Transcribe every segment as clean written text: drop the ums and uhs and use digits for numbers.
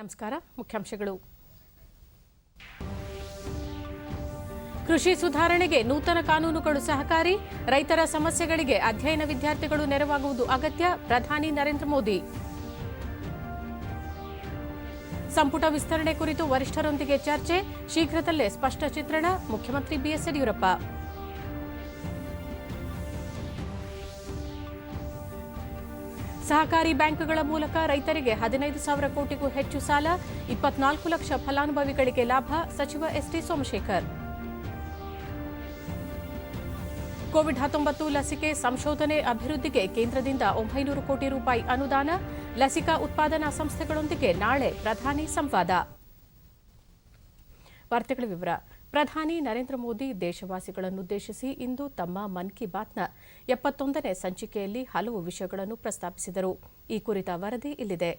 ನಮಸ್ಕಾರ. ಮುಖ್ಯಾಂಶಗಳು. ಕೃಷಿ ಸುಧಾರಣೆಗೆ ನೂತನ ಕಾನೂನುಗಳು ಸಹಕಾರಿ, ರೈತರ ಸಮಸ್ಯೆಗಳಿಗೆ ಅಧ್ಯಯನ ವಿದ್ಯಾರ್ಥಿಗಳು ನೆರವಾಗುವುದು ಅಗತ್ಯ, ಪ್ರಧಾನಿ ನರೇಂದ್ರ ಮೋದಿ. ಸಂಪುಟ ವಿಸ್ತರಣೆ ಕುರಿತು ವರಿಷ್ಠರೊಂದಿಗೆ ಚರ್ಚೆ, ಶೀಘ್ರದಲ್ಲೇ ಸ್ಪಷ್ಟ ಚಿತ್ರಣ, ಮುಖ್ಯಮಂತ್ರಿ ಬಿಎಸ್ ಯಡಿಯೂರಪ್ಪ. ಸಹಕಾರಿ ಬ್ಯಾಂಕ್ಗಳ ಮೂಲಕ ರೈತರಿಗೆ 15,000 ಕೋಟಿಗೂ ಹೆಚ್ಚು ಸಾಲ, 24 ಲಕ್ಷ ಫಲಾನುಭವಿಗಳಿಗೆ ಲಾಭ, ಸಚಿವ ಎಸ್ಟಿ ಸೋಮಶೇಖರ್. ಕೋವಿಡ್-19 ಲಸಿಕೆ ಸಂಶೋಧನೆ ಅಭಿವೃದ್ಧಿಗೆ ಕೇಂದ್ರದಿಂದ 900 ಕೋಟಿ ರೂಪಾಯಿ ಅನುದಾನ, ಲಸಿಕಾ ಉತ್ಪಾದನಾ ಸಂಸ್ಥೆಗಳೊಂದಿಗೆ ನಾಳೆ ಪ್ರಧಾನಿ ಸಂವಾದ. ವಾರ್ತೆಗಳ ವಿವರ. ಪ್ರಧಾನಿ ನರೇಂದ್ರ ಮೋದಿ ದೇಶವಾಸಿಗಳನ್ನುದ್ದೇಶಿಸಿ ಇಂದು ತಮ್ಮ ಮನ್ ಕಿ ಬಾತ್ನ 71ನೇ ಸಂಚಿಕೆಯಲ್ಲಿ ಹಲವು ವಿಷಯಗಳನ್ನು ಪ್ರಸ್ತಾಪಿಸಿದರು. ಈ ಕುರಿತ ವರದಿ ಇಲ್ಲಿದೆ.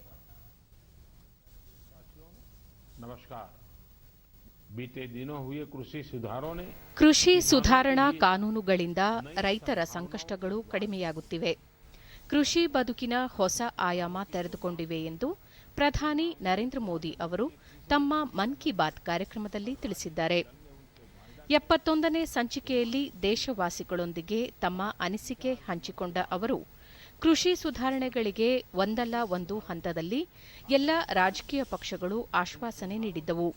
ಕೃಷಿ ಸುಧಾರಣಾ ಕಾನೂನುಗಳಿಂದ ರೈತರ ಸಂಕಷ್ಟಗಳು ಕಡಿಮೆಯಾಗುತ್ತಿವೆ, ಕೃಷಿ ಬದುಕಿನ ಹೊಸ ಆಯಾಮ ತೆರೆದುಕೊಂಡಿವೆ ಎಂದು ಪ್ರಧಾನಿ ನರೇಂದ್ರ ಮೋದಿ ಅವರು ತಮ್ಮ ಮನ್ ಕಿ ಬಾತ್ ಕಾರ್ಯಕ್ರಮದಲ್ಲಿ ತಿಳಿಸಿದ್ದಾರೆ. 71ನೇ ಸಂಚಿಕೆಯಲ್ಲಿ ದೇಶವಾಸಿಗಳೊಂದಿಗೆ ತಮ್ಮ ಅನಿಸಿಕೆ ಹಂಚಿಕೊಂಡ ಅವರು, ಕೃಷಿ ಸುಧಾರಣೆಗಳಿಗೆ ಒಂದಲ್ಲ ಒಂದು ಹಂತದಲ್ಲಿ ಎಲ್ಲ ರಾಜಕೀಯ ಪಕ್ಷಗಳು ಆಶ್ವಾಸನೆ ನೀಡಿದ್ದವು.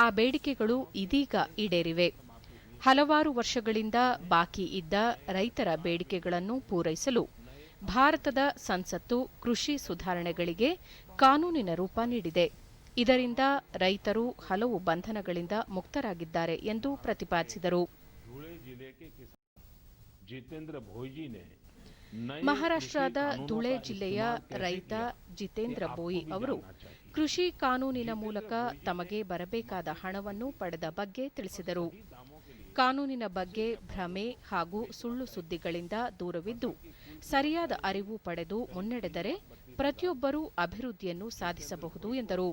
ಆ ಬೇಡಿಕೆಗಳು ಇದೀಗ ಈಡೇರಿವೆ. ಹಲವಾರು ವರ್ಷಗಳಿಂದ ಬಾಕಿ ಇದ್ದ ರೈತರ ಬೇಡಿಕೆಗಳನ್ನು ಪೂರೈಸಲು ಭಾರತದ ಸಂಸತ್ತು ಕೃಷಿ ಸುಧಾರಣೆಗಳಿಗೆ ಕಾನೂನಿನ ರೂಪ ನೀಡಿದೆ. ಇದರಿಂದ ರೈತರು ಹಲವು ಬಂಧನಗಳಿಂದ ಮುಕ್ತರಾಗಿದ್ದಾರೆ ಎಂದು ಪ್ರತಿಪಾದಿಸಿದರು. ಮಹಾರಾಷ್ಟ್ರದ ಧುಳೆ ಜಿಲ್ಲೆಯ ರೈತ ಜಿತೇಂದ್ರ ಬೋಯಿ ಅವರು ಕೃಷಿ ಕಾನೂನಿನ ಮೂಲಕ ತಮಗೆ ಬರಬೇಕಾದ ಹಣವನ್ನು ಪಡೆದ ಬಗ್ಗೆ ತಿಳಿಸಿದರು. ಕಾನೂನಿನ ಬಗ್ಗೆ ಭ್ರಮೆ ಹಾಗೂ ಸುಳ್ಳು ಸುದ್ದಿಗಳಿಂದ ದೂರವಿದ್ದು ಸರಿಯಾದ ಅರಿವು ಪಡೆದು ಮುನ್ನಡೆದರೆ ಪ್ರತಿಯೊಬ್ಬರೂ ಅಭಿವೃದ್ಧಿಯನ್ನು ಸಾಧಿಸಬಹುದು ಎಂದರು.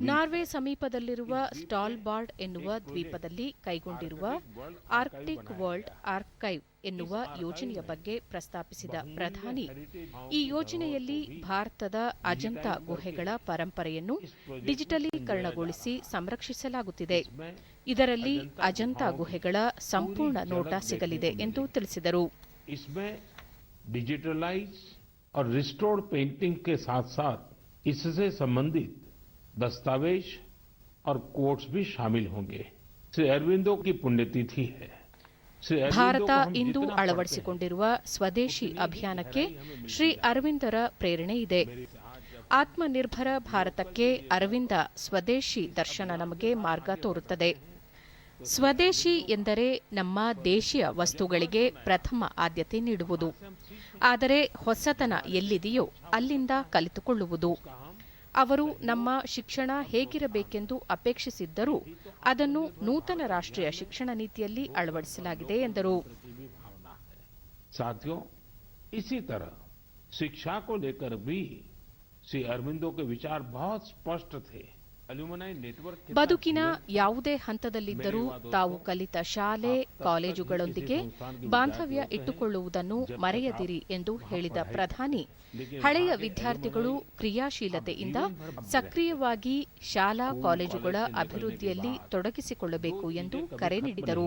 ನಾರ್ವೆ ಸಮೀಪದಲ್ಲಿರುವ ಸ್ಟಾಲ್ಬಾರ್ಡ್ ಎನ್ನುವ ದ್ವೀಪದಲ್ಲಿ ಕೈಗೊಂಡಿರುವ ಆರ್ಕ್ಟಿಕ್ ವರ್ಲ್ಡ್ ಆರ್ಕೈವ್ ಎನ್ನುವ ಯೋಜನೆಯ ಬಗ್ಗೆ ಪ್ರಸ್ತಾಪಿಸಿದ ಪ್ರಧಾನಿ, ಈ ಯೋಜನೆಯಲ್ಲಿ ಭಾರತದ ಅಜಂತಾ ಗುಹೆಗಳ ಪರಂಪರೆಯನ್ನು ಡಿಜಿಟಲೀಕರಣಗೊಳಿಸಿ ಸಂರಕ್ಷಿಸಲಾಗುತ್ತಿದೆ. ಇದರಲ್ಲಿ ಅಜಂತಾ ಗುಹೆಗಳ ಸಂಪೂರ್ಣ ನೋಟ ಸಿಗಲಿದೆ ಎಂದು ತಿಳಿಸಿದರು. और रिस्टोर्ड पेंटिंग के साथ साथ इससे संबंधित दस्तावेज और कोट्स भी शामिल होंगे. श्री अरविंदो की पुण्यतिथि है. ಭಾರತ ಇಂದು ಅಳವಡಿಸಿಕೊಂಡಿರುವ ಸ್ವದೇಶಿ ಅಭಿಯಾನಕ್ಕೆ ಶ್ರೀ ಅರವಿಂದರ ಪ್ರೇರಣೆ ಇದೆ. ಆತ್ಮನಿರ್ಭರ ಭಾರತಕ್ಕೆ ಅರವಿಂದ ಸ್ವದೇಶಿ ದರ್ಶನ ನಮಗೆ ಮಾರ್ಗ ತೋರುತ್ತದೆ. ಸ್ವದೇಶಿ ಎಂದರೆ ನಮ್ಮ ದೇಶೀಯ ವಸ್ತುಗಳಿಗೆ ಪ್ರಥಮ ಆದ್ಯತೆ ನೀಡುವುದು. ಆದರೆ ಹೊಸತನ ಎಲ್ಲಿದೆಯೋ ಅಲ್ಲಿಂದ ಕಲಿತುಕೊಳ್ಳುವುದು. ಅವರು ನಮ್ಮ ಶಿಕ್ಷಣ ಹೇಗಿರಬೇಕೆಂದು ಅಪೇಕ್ಷಿಸಿದ್ದರೂ ಅದನ್ನು ನೂತನ ರಾಷ್ಟ್ರೀಯ ಶಿಕ್ಷಣ ನೀತಿಯಲ್ಲಿ ಅಳವಡಿಸಲಾಗಿದೆ ಎಂದರು. साथियों, इसी तरह शिक्षा को लेकर भी श्री अरविंदो के विचार बहुत स्पष्ट थे. ಬದುಕಿನ ಯಾವುದೇ ಹಂತದಲ್ಲಿದ್ದರೂ ತಾವು ಕಲಿತ ಶಾಲೆ, ಕಾಲೇಜುಗಳೊಂದಿಗೆ ಬಾಂಧವ್ಯ ಇಟ್ಟುಕೊಳ್ಳುವುದನ್ನು ಮರೆಯದಿರಿ ಎಂದು ಹೇಳಿದ ಪ್ರಧಾನಿ, ಹಳೆಯ ವಿದ್ಯಾರ್ಥಿಗಳು ಕ್ರಿಯಾಶೀಲತೆಯಿಂದ ಸಕ್ರಿಯವಾಗಿ ಶಾಲಾ ಕಾಲೇಜುಗಳ ಅಭಿವೃದ್ಧಿಯಲ್ಲಿ ತೊಡಗಿಸಿಕೊಳ್ಳಬೇಕು ಎಂದು ಕರೆ ನೀಡಿದರು.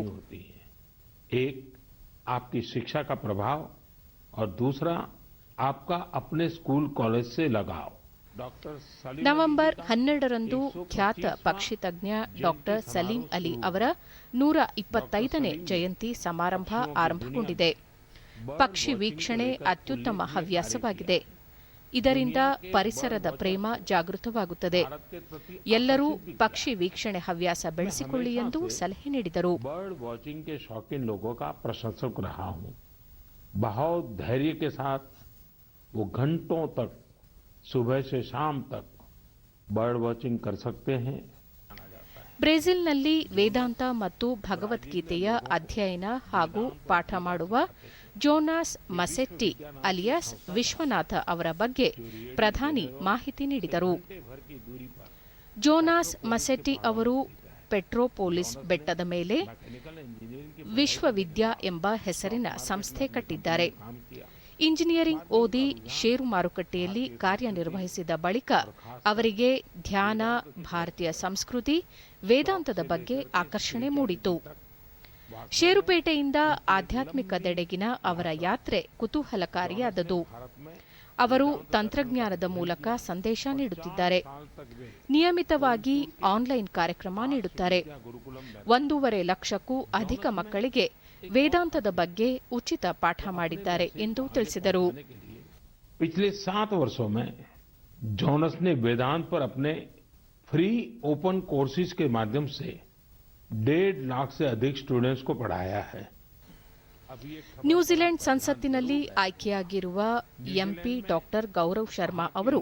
एक आपकी शिक्षा का प्रभाव और दूसरा आपका अपने स्कूल कॉलेज से लगाव. ನವೆಂಬರ್ 12ರಂದು ಖ್ಯಾತ ಪಕ್ಷಿ ತಜ್ಞ ಡಾಕ್ಟರ್ ಸಲೀಂ ಅಲಿ ಅವರ 125ನೇ ಜಯಂತಿ ಸಮಾರಂಭ ಆರಂಭಗೊಂಡಿದೆ. ಪಕ್ಷಿ ವೀಕ್ಷಣೆ ಅತ್ಯುತ್ತಮ ಹವ್ಯಾಸವಾಗಿದೆ. ಇದರಿಂದ ಪರಿಸರದ ಪ್ರೇಮ ಜಾಗೃತವಾಗುತ್ತದೆ. ಎಲ್ಲರೂ ಪಕ್ಷಿ ವೀಕ್ಷಣೆ ಹವ್ಯಾಸ ಬೆಳೆಸಿಕೊಳ್ಳಿ ಎಂದು ಸಲಹೆ ನೀಡಿದರು. बर्ड वॉचिंग के शौकीन लोगों का प्रशंसक रहा हूं. बहुत धैर्य के साथ वो घंटों तक सुबह से शाम तक बर्ड वॉचिंग कर सकते हैं. ಬ್ರೆಜಿಲ್ನಲ್ಲಿ ವೇದಾಂತ ಮತ್ತು ಭಗವದ್ಗೀತೆಯ ಅಧ್ಯಯನ ಹಾಗೂ ಪಾಠ ಮಾಡುವ ಜೋನಾಸ್ ಮಸೆಟ್ಟಿ ಅಲಿಯಾಸ್ ವಿಶ್ವನಾಥ ಅವರ ಬಗ್ಗೆ ಪ್ರಧಾನಿ ಮಾಹಿತಿ ನೀಡಿದರು. ಜೋನಾಸ್ ಮಸೆಟ್ಟಿ ಅವರು ಪೆಟ್ರೋಪೋಲಿಸ್ ಬೆಟ್ಟದ ಮೇಲೆ ವಿಶ್ವವಿದ್ಯಾ ಎಂಬ ಹೆಸರಿನ ಸಂಸ್ಥೆ ಕಟ್ಟಿದ್ದಾರೆ. ಇಂಜಿನಿಯರಿಂಗ್ ಓದಿ ಷೇರು ಮಾರುಕಟ್ಟೆಯಲ್ಲಿ ಕಾರ್ಯನಿರ್ವಹಿಸಿದ ಬಳಿಕ ಅವರಿಗೆ ಧ್ಯಾನ, ಭಾರತೀಯ ಸಂಸ್ಕೃತಿ, ವೇದಾಂತದ ಬಗ್ಗೆ ಆಕರ್ಷಣೆ ಮೂಡಿತು. ಷೇರುಪೇಟೆಯಿಂದ ಆಧ್ಯಾತ್ಮಿಕದೆಡೆಗಿನ ಅವರ ಯಾತ್ರೆ ಕುತೂಹಲಕಾರಿಯಾದದು. ಅವರು ತಂತ್ರಜ್ಞಾನದ ಮೂಲಕ ಸಂದೇಶ ನೀಡುತ್ತಿದ್ದಾರೆ. ನಿಯಮಿತವಾಗಿ ಆನ್ಲೈನ್ ಕಾರ್ಯಕ್ರಮ ನೀಡುತ್ತಾರೆ. 1.5 ಲಕ್ಷಕ್ಕೂ ಅಧಿಕ ಮಕ್ಕಳಿಗೆ ವೇದಾಂತದ ಬಗ್ಗೆ ಉಚಿತ ಪಾಠ ಮಾಡಿದ್ದಾರೆ ಎಂದು ತಿಳಿಸಿದರು. पिछले 7 वर्षों में जॉनस ने वेदांत पर अपने फ्री ओपन कोर्सेज के माध्यम से 1.5 लाख से अधिक स्टूडेंट्स को पढ़ाया है. ನ್ಯೂಜಿಲೆಂಡ್ ಸಂಸತ್ತಿನಲ್ಲಿ ಆಯ್ಕೆಯಾಗಿರುವ ಎಂಪಿ ಡಾಕ್ಟರ್ ಗೌರವ್ ಶರ್ಮಾ ಅವರು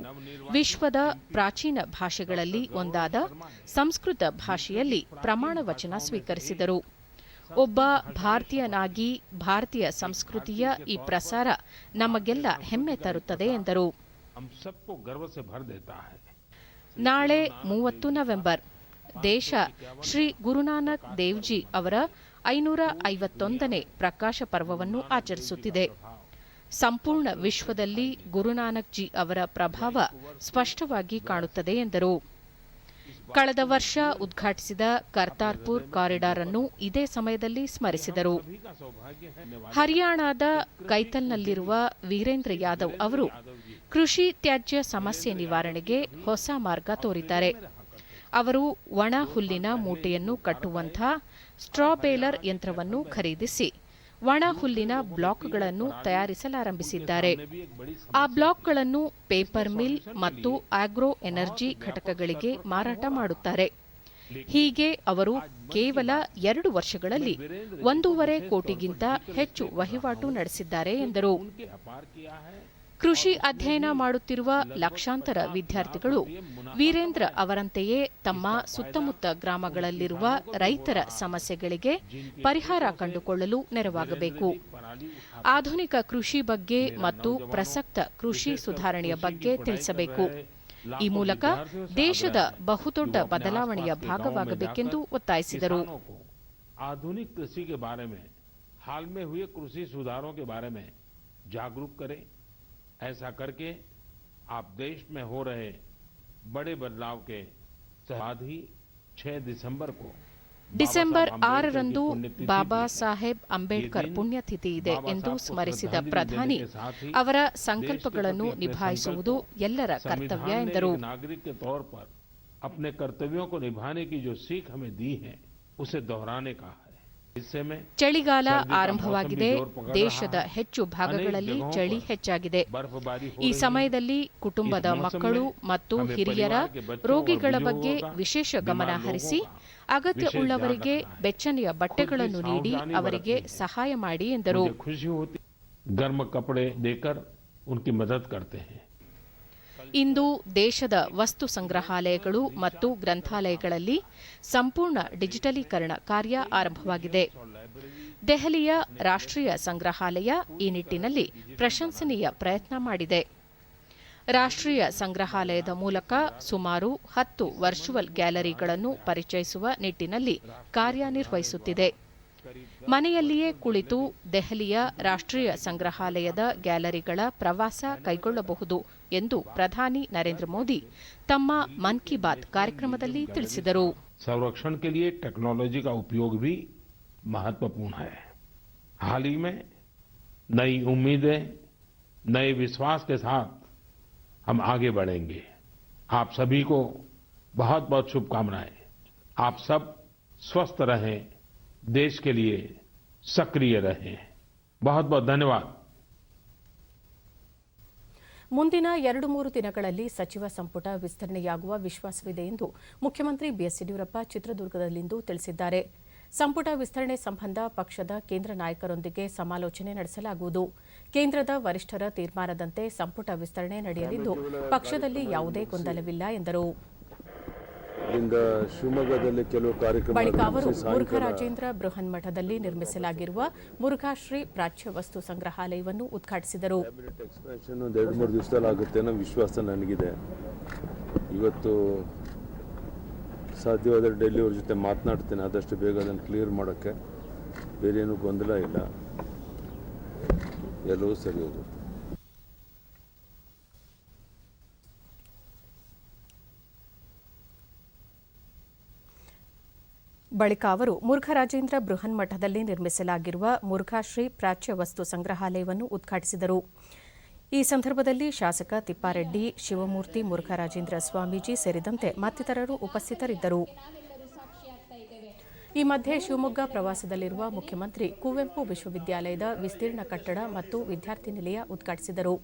ವಿಶ್ವದ ಪ್ರಾಚೀನ ಭಾಷೆಗಳಲ್ಲಿ ಒಂದಾದ ಸಂಸ್ಕೃತ ಭಾಷೆಯಲ್ಲಿ ಪ್ರಮಾಣ ವಚನ ಸ್ವೀಕರಿಸಿದರು. ಒಬ್ಬ ಭಾರತೀಯನಾಗಿ ಭಾರತೀಯ ಸಂಸ್ಕೃತಿಯ ಈ ಪ್ರಸಾರ ನಮಗೆಲ್ಲ ಹೆಮ್ಮೆ ತರುತ್ತದೆ ಎಂದರು. ನಾಳೆ 30 ನವೆಂಬರ್ ದೇಶ ಶ್ರೀ ಗುರುನಾನಕ್ ದೇವ್ಜಿ ಅವರ 551ನೇ ಪ್ರಕಾಶ ಪರ್ವವನ್ನು ಆಚರಿಸುತ್ತಿದೆ. ಸಂಪೂರ್ಣ ವಿಶ್ವದಲ್ಲಿ ಗುರುನಾನಕ್ ಜಿ ಅವರ ಪ್ರಭಾವ ಸ್ಪಷ್ಟವಾಗಿ ಕಾಣುತ್ತದೆ ಎಂದರು. ಕಳೆದ ವರ್ಷ ಉದ್ಘಾಟಿಸಿದ ಕರ್ತಾರ್ಪುರ್ ಕಾರಿಡಾರ್ ಅನ್ನು ಇದೇ ಸಮಯದಲ್ಲಿ ಸ್ಮರಿಸಿದರು. ಹರಿಯಾಣದ ಕೈತಲ್ನಲ್ಲಿರುವ ವೀರೇಂದ್ರ ಯಾದವ್ ಅವರು ಕೃಷಿ ತ್ಯಾಜ್ಯ ಸಮಸ್ಯೆ ನಿವಾರಣೆಗೆ ಹೊಸ ಮಾರ್ಗ ತೋರಿದ್ದಾರೆ. ಅವರು ಒಣ ಹುಲ್ಲಿನ ಮೂಟೆಯನ್ನು ಕಟ್ಟುವಂಥ ಸ್ಟ್ರಾ ಬೇಲರ್ ಯಂತ್ರವನ್ನು ಖರೀದಿಸಿ ಒಣ ಹುಲ್ಲಿನ ಬ್ಲಾಕ್ಗಳನ್ನು ತಯಾರಿಸಲಾರಂಭಿಸಿದ್ದಾರೆ. ಆ ಬ್ಲಾಕ್ಗಳನ್ನು ಪೇಪರ್ ಮಿಲ್ ಮತ್ತು ಆಗ್ರೋ ಎನರ್ಜಿ ಘಟಕಗಳಿಗೆ ಮಾರಾಟ ಮಾಡುತ್ತಾರೆ. ಹೀಗೆ ಅವರು ಕೇವಲ 2 ವರ್ಷಗಳಲ್ಲಿ 1.5 ಕೋಟಿಗಿಂತ ಹೆಚ್ಚು ವಹಿವಾಟು ನಡೆಸಿದ್ದಾರೆ ಎಂದರು. ಕೃಷಿ ಅಧ್ಯಯನ ಮಾಡುತ್ತಿರುವ ಲಕ್ಷಾಂತರ ವಿದ್ಯಾರ್ಥಿಗಳು ವೀರೇಂದ್ರ ಅವರಂತೆಯೇ ತಮ್ಮ ಸುತ್ತಮುತ್ತ ಗ್ರಾಮಗಳಲ್ಲಿರುವ ರೈತರ ಸಮಸ್ಯೆಗಳಿಗೆ ಪರಿಹಾರ ಕಂಡುಕೊಳ್ಳಲು ನೆರವಾಗಬೇಕು. ಆಧುನಿಕ ಕೃಷಿ ಬಗ್ಗೆ ಮತ್ತು ಪ್ರಸಕ್ತ ಕೃಷಿ ಸುಧಾರಣೆಯ ಬಗ್ಗೆ ತಿಳಿಸಬೇಕು. ಈ ಮೂಲಕ ದೇಶದ ಬಹುದೊಡ್ಡ ಬದಲಾವಣೆಯ ಭಾಗವಾಗಬೇಕೆಂದು ಒತ್ತಾಯಿಸಿದರು. आधुनिक कृषि के बारे में हाल में हुए कृषि सुधारों के बारे में जागरूक करें. ऐसा करके आप देश में हो रहे बड़े बदलाव के साथ ही 6 दिसंबर को ಡಿಸೆಂಬರ್ 6ರಂದು ಬಾಬಾ ಸಾಹೇಬ್ ಅಂಬೇಡ್ಕರ್ ಪುಣ್ಯತಿಥಿ ಇದೆ ಎಂದು ಸ್ಮರಿಸಿದ ಪ್ರಧಾನಿ ಅವರ ಸಂಕಲ್ಪಗಳನ್ನು ನಿಭಾಯಿಸುವುದು ಎಲ್ಲರ ಕರ್ತವ್ಯ ಎಂದರು. नागरिक के तौर पर अपने कर्तव्यों को निभाने की जो सीख हमें दी है उसे दोहराने का है. ಚಳಿಗಾಲ ಆರಂಭವಾಗಿದೆ. ದೇಶದ ಹೆಚ್ಚು ಭಾಗಗಳಲ್ಲಿ ಚಳಿ ಹೆಚ್ಚಾಗಿದೆ. ಈ ಸಮಯದಲ್ಲಿ ಕುಟುಂಬದ ಮಕ್ಕಳು ಮತ್ತು ಹಿರಿಯರ ರೋಗಿಗಳ ಬಗ್ಗೆ ವಿಶೇಷ ಗಮನ ಹರಿಸಿ ಅಗತ್ಯ ಉಳ್ಳವರಿಗೆ ಬೆಚ್ಚನೆಯ ಬಟ್ಟೆಗಳನ್ನು ನೀಡಿ ಅವರಿಗೆ ಸಹಾಯ ಮಾಡಿ ಎಂದರು. ಇಂದು ದೇಶದ ವಸ್ತು ಸಂಗ್ರಹಾಲಯಗಳು ಮತ್ತು ಗ್ರಂಥಾಲಯಗಳಲ್ಲಿ ಸಂಪೂರ್ಣ ಡಿಜಿಟಲೀಕರಣ ಕಾರ್ಯ ಆರಂಭವಾಗಿದೆ. ದೆಹಲಿಯ ರಾಷ್ಟ್ರೀಯ ಸಂಗ್ರಹಾಲಯ ಈ ನಿಟ್ಟಿನಲ್ಲಿ ಪ್ರಶಂಸನೀಯ ಪ್ರಯತ್ನ ಮಾಡಿದೆ. ರಾಷ್ಟ್ರೀಯ ಸಂಗ್ರಹಾಲಯದ ಮೂಲಕ ಸುಮಾರು 10 ವರ್ಚುವಲ್ ಗ್ಯಾಲರಿಗಳನ್ನು ಪರಿಚಯಿಸುವ ನಿಟ್ಟಿನಲ್ಲಿ ಕಾರ್ಯನಿರ್ವಹಿಸುತ್ತಿದೆ. ಮನೆಯಲ್ಲಿಯೇ ಕುಳಿತು ದೆಹಲಿಯ ರಾಷ್ಟ್ರೀಯ ಸಂಗ್ರಹಾಲಯದ ಗ್ಯಾಲರಿಗಳ ಪ್ರವಾಸ ಕೈಗೊಳ್ಳಬಹುದು ಎಂದು ಪ್ರಧಾನಿ ನರೇಂದ್ರ ಮೋದಿ ತಮ್ಮ ಮನ್ ಕಿ ಬಾತ್ ಕಾರ್ಯಕ್ರಮದಲ್ಲಿ ತಿಳಿಸಿದರು. संरक्षण के लिए टेक्नोलॉजी का उपयोग भी महत्वपूर्ण है. हाल ही में नई उम्मीदें, नए विश्वास के साथ हम आगे बढ़ेंगे. आप सभी को बहुत बहुत शुभकामनाएं. आप सब स्वस्थ रहें, देश के लिए सक्रिय रहें. बहुत बहुत धन्यवाद. ಮುಂದಿನ 2-3 ದಿನಗಳಲ್ಲಿ ಸಚಿವ ಸಂಪುಟ ವಿಸ್ತರಣೆಯಾಗುವ ವಿಶ್ವಾಸವಿದೆ ಎಂದು ಮುಖ್ಯಮಂತ್ರಿ ಬಿಎಸ್ ಯಡಿಯೂರಪ್ಪ ಚಿತ್ರದುರ್ಗದಲ್ಲಿಂದು ತಿಳಿಸಿದ್ದಾರೆ. ಸಂಪುಟ ವಿಸ್ತರಣೆ ಸಂಬಂಧ ಪಕ್ಷದ ಕೇಂದ್ರ ನಾಯಕರೊಂದಿಗೆ ಸಮಾಲೋಚನೆ ನಡೆಸಲಾಗುವುದು. ಕೇಂದ್ರದ ವರಿಷ್ಠರ ತೀರ್ಮಾನದಂತೆ ಸಂಪುಟ ವಿಸ್ತರಣೆ ನಡೆಯಲಿದ್ದು ಪಕ್ಷದಲ್ಲಿ ಯಾವುದೇ ಗೊಂದಲವಿಲ್ಲ ಎಂದರು. ಬಳಿಕ ಅವರು ಮುರುಘರಾಜೇಂದ್ರ ಬೃಹನ್ಮಠದಲ್ಲಿ ನಿರ್ಮಿಸಲಾಗಿರುವ ಮುರುಘಾಶ್ರೀ ಪ್ರಾಚ್ಯ ವಸ್ತು ಸಂಗ್ರಹಾಲಯವನ್ನು ಉದ್ಘಾಟಿಸಿದರು. 2-3 ದಿವಸದಲ್ಲಿ ಆಗುತ್ತೆ ಅನ್ನೋ ವಿಶ್ವಾಸ ನನಗಿದೆ. ಇವತ್ತು ಸಾಧ್ಯವಾದರೆ ಡೆಲ್ಲಿಯವ್ರ ಜೊತೆ ಮಾತನಾಡ್ತೇನೆ. ಆದಷ್ಟು ಬೇಗ ಅದನ್ನು ಕ್ಲಿಯರ್ ಮಾಡೋಕ್ಕೆ ಬೇರೇನೂ ಗೊಂದಲ ಇಲ್ಲ, ಎಲ್ಲವೂ ಸರಿ ಹೋಗುತ್ತೆ. ಬಳಿಕ ಅವರು ಮುರುಘರಾಜೇಂದ್ರ ಬೃಹನ್ಮಠದಲ್ಲಿ ನಿರ್ಮಿಸಲಾಗಿರುವ ಮುರುಘಾಶ್ರೀ ಪ್ರಾಚ್ಯ ವಸ್ತು ಸಂಗ್ರಹಾಲಯವನ್ನು ಉದ್ಘಾಟಿಸಿದರು. ಈ ಸಂದರ್ಭದಲ್ಲಿ ಶಾಸಕ ತಿಪ್ಪಾರೆಡ್ಡಿ, ಶಿವಮೂರ್ತಿ ಮುರುಘರಾಜೇಂದ್ರ ಸ್ವಾಮೀಜಿ ಸೇರಿದಂತೆ ಮತ್ತಿತರರು ಉಪಸ್ಥಿತರಿದ್ದರು. ಈ ಮಧ್ಯೆ ಶಿವಮೊಗ್ಗ ಪ್ರವಾಸದಲ್ಲಿರುವ ಮುಖ್ಯಮಂತ್ರಿ ಕುವೆಂಪು ವಿಶ್ವವಿದ್ಯಾಲಯದ ವಿಸ್ತೀರ್ಣ ಕಟ್ಟಡ ಮತ್ತು ವಿದ್ಯಾರ್ಥಿ ನಿಲಯ ಉದ್ಘಾಟಿಸಿದರು.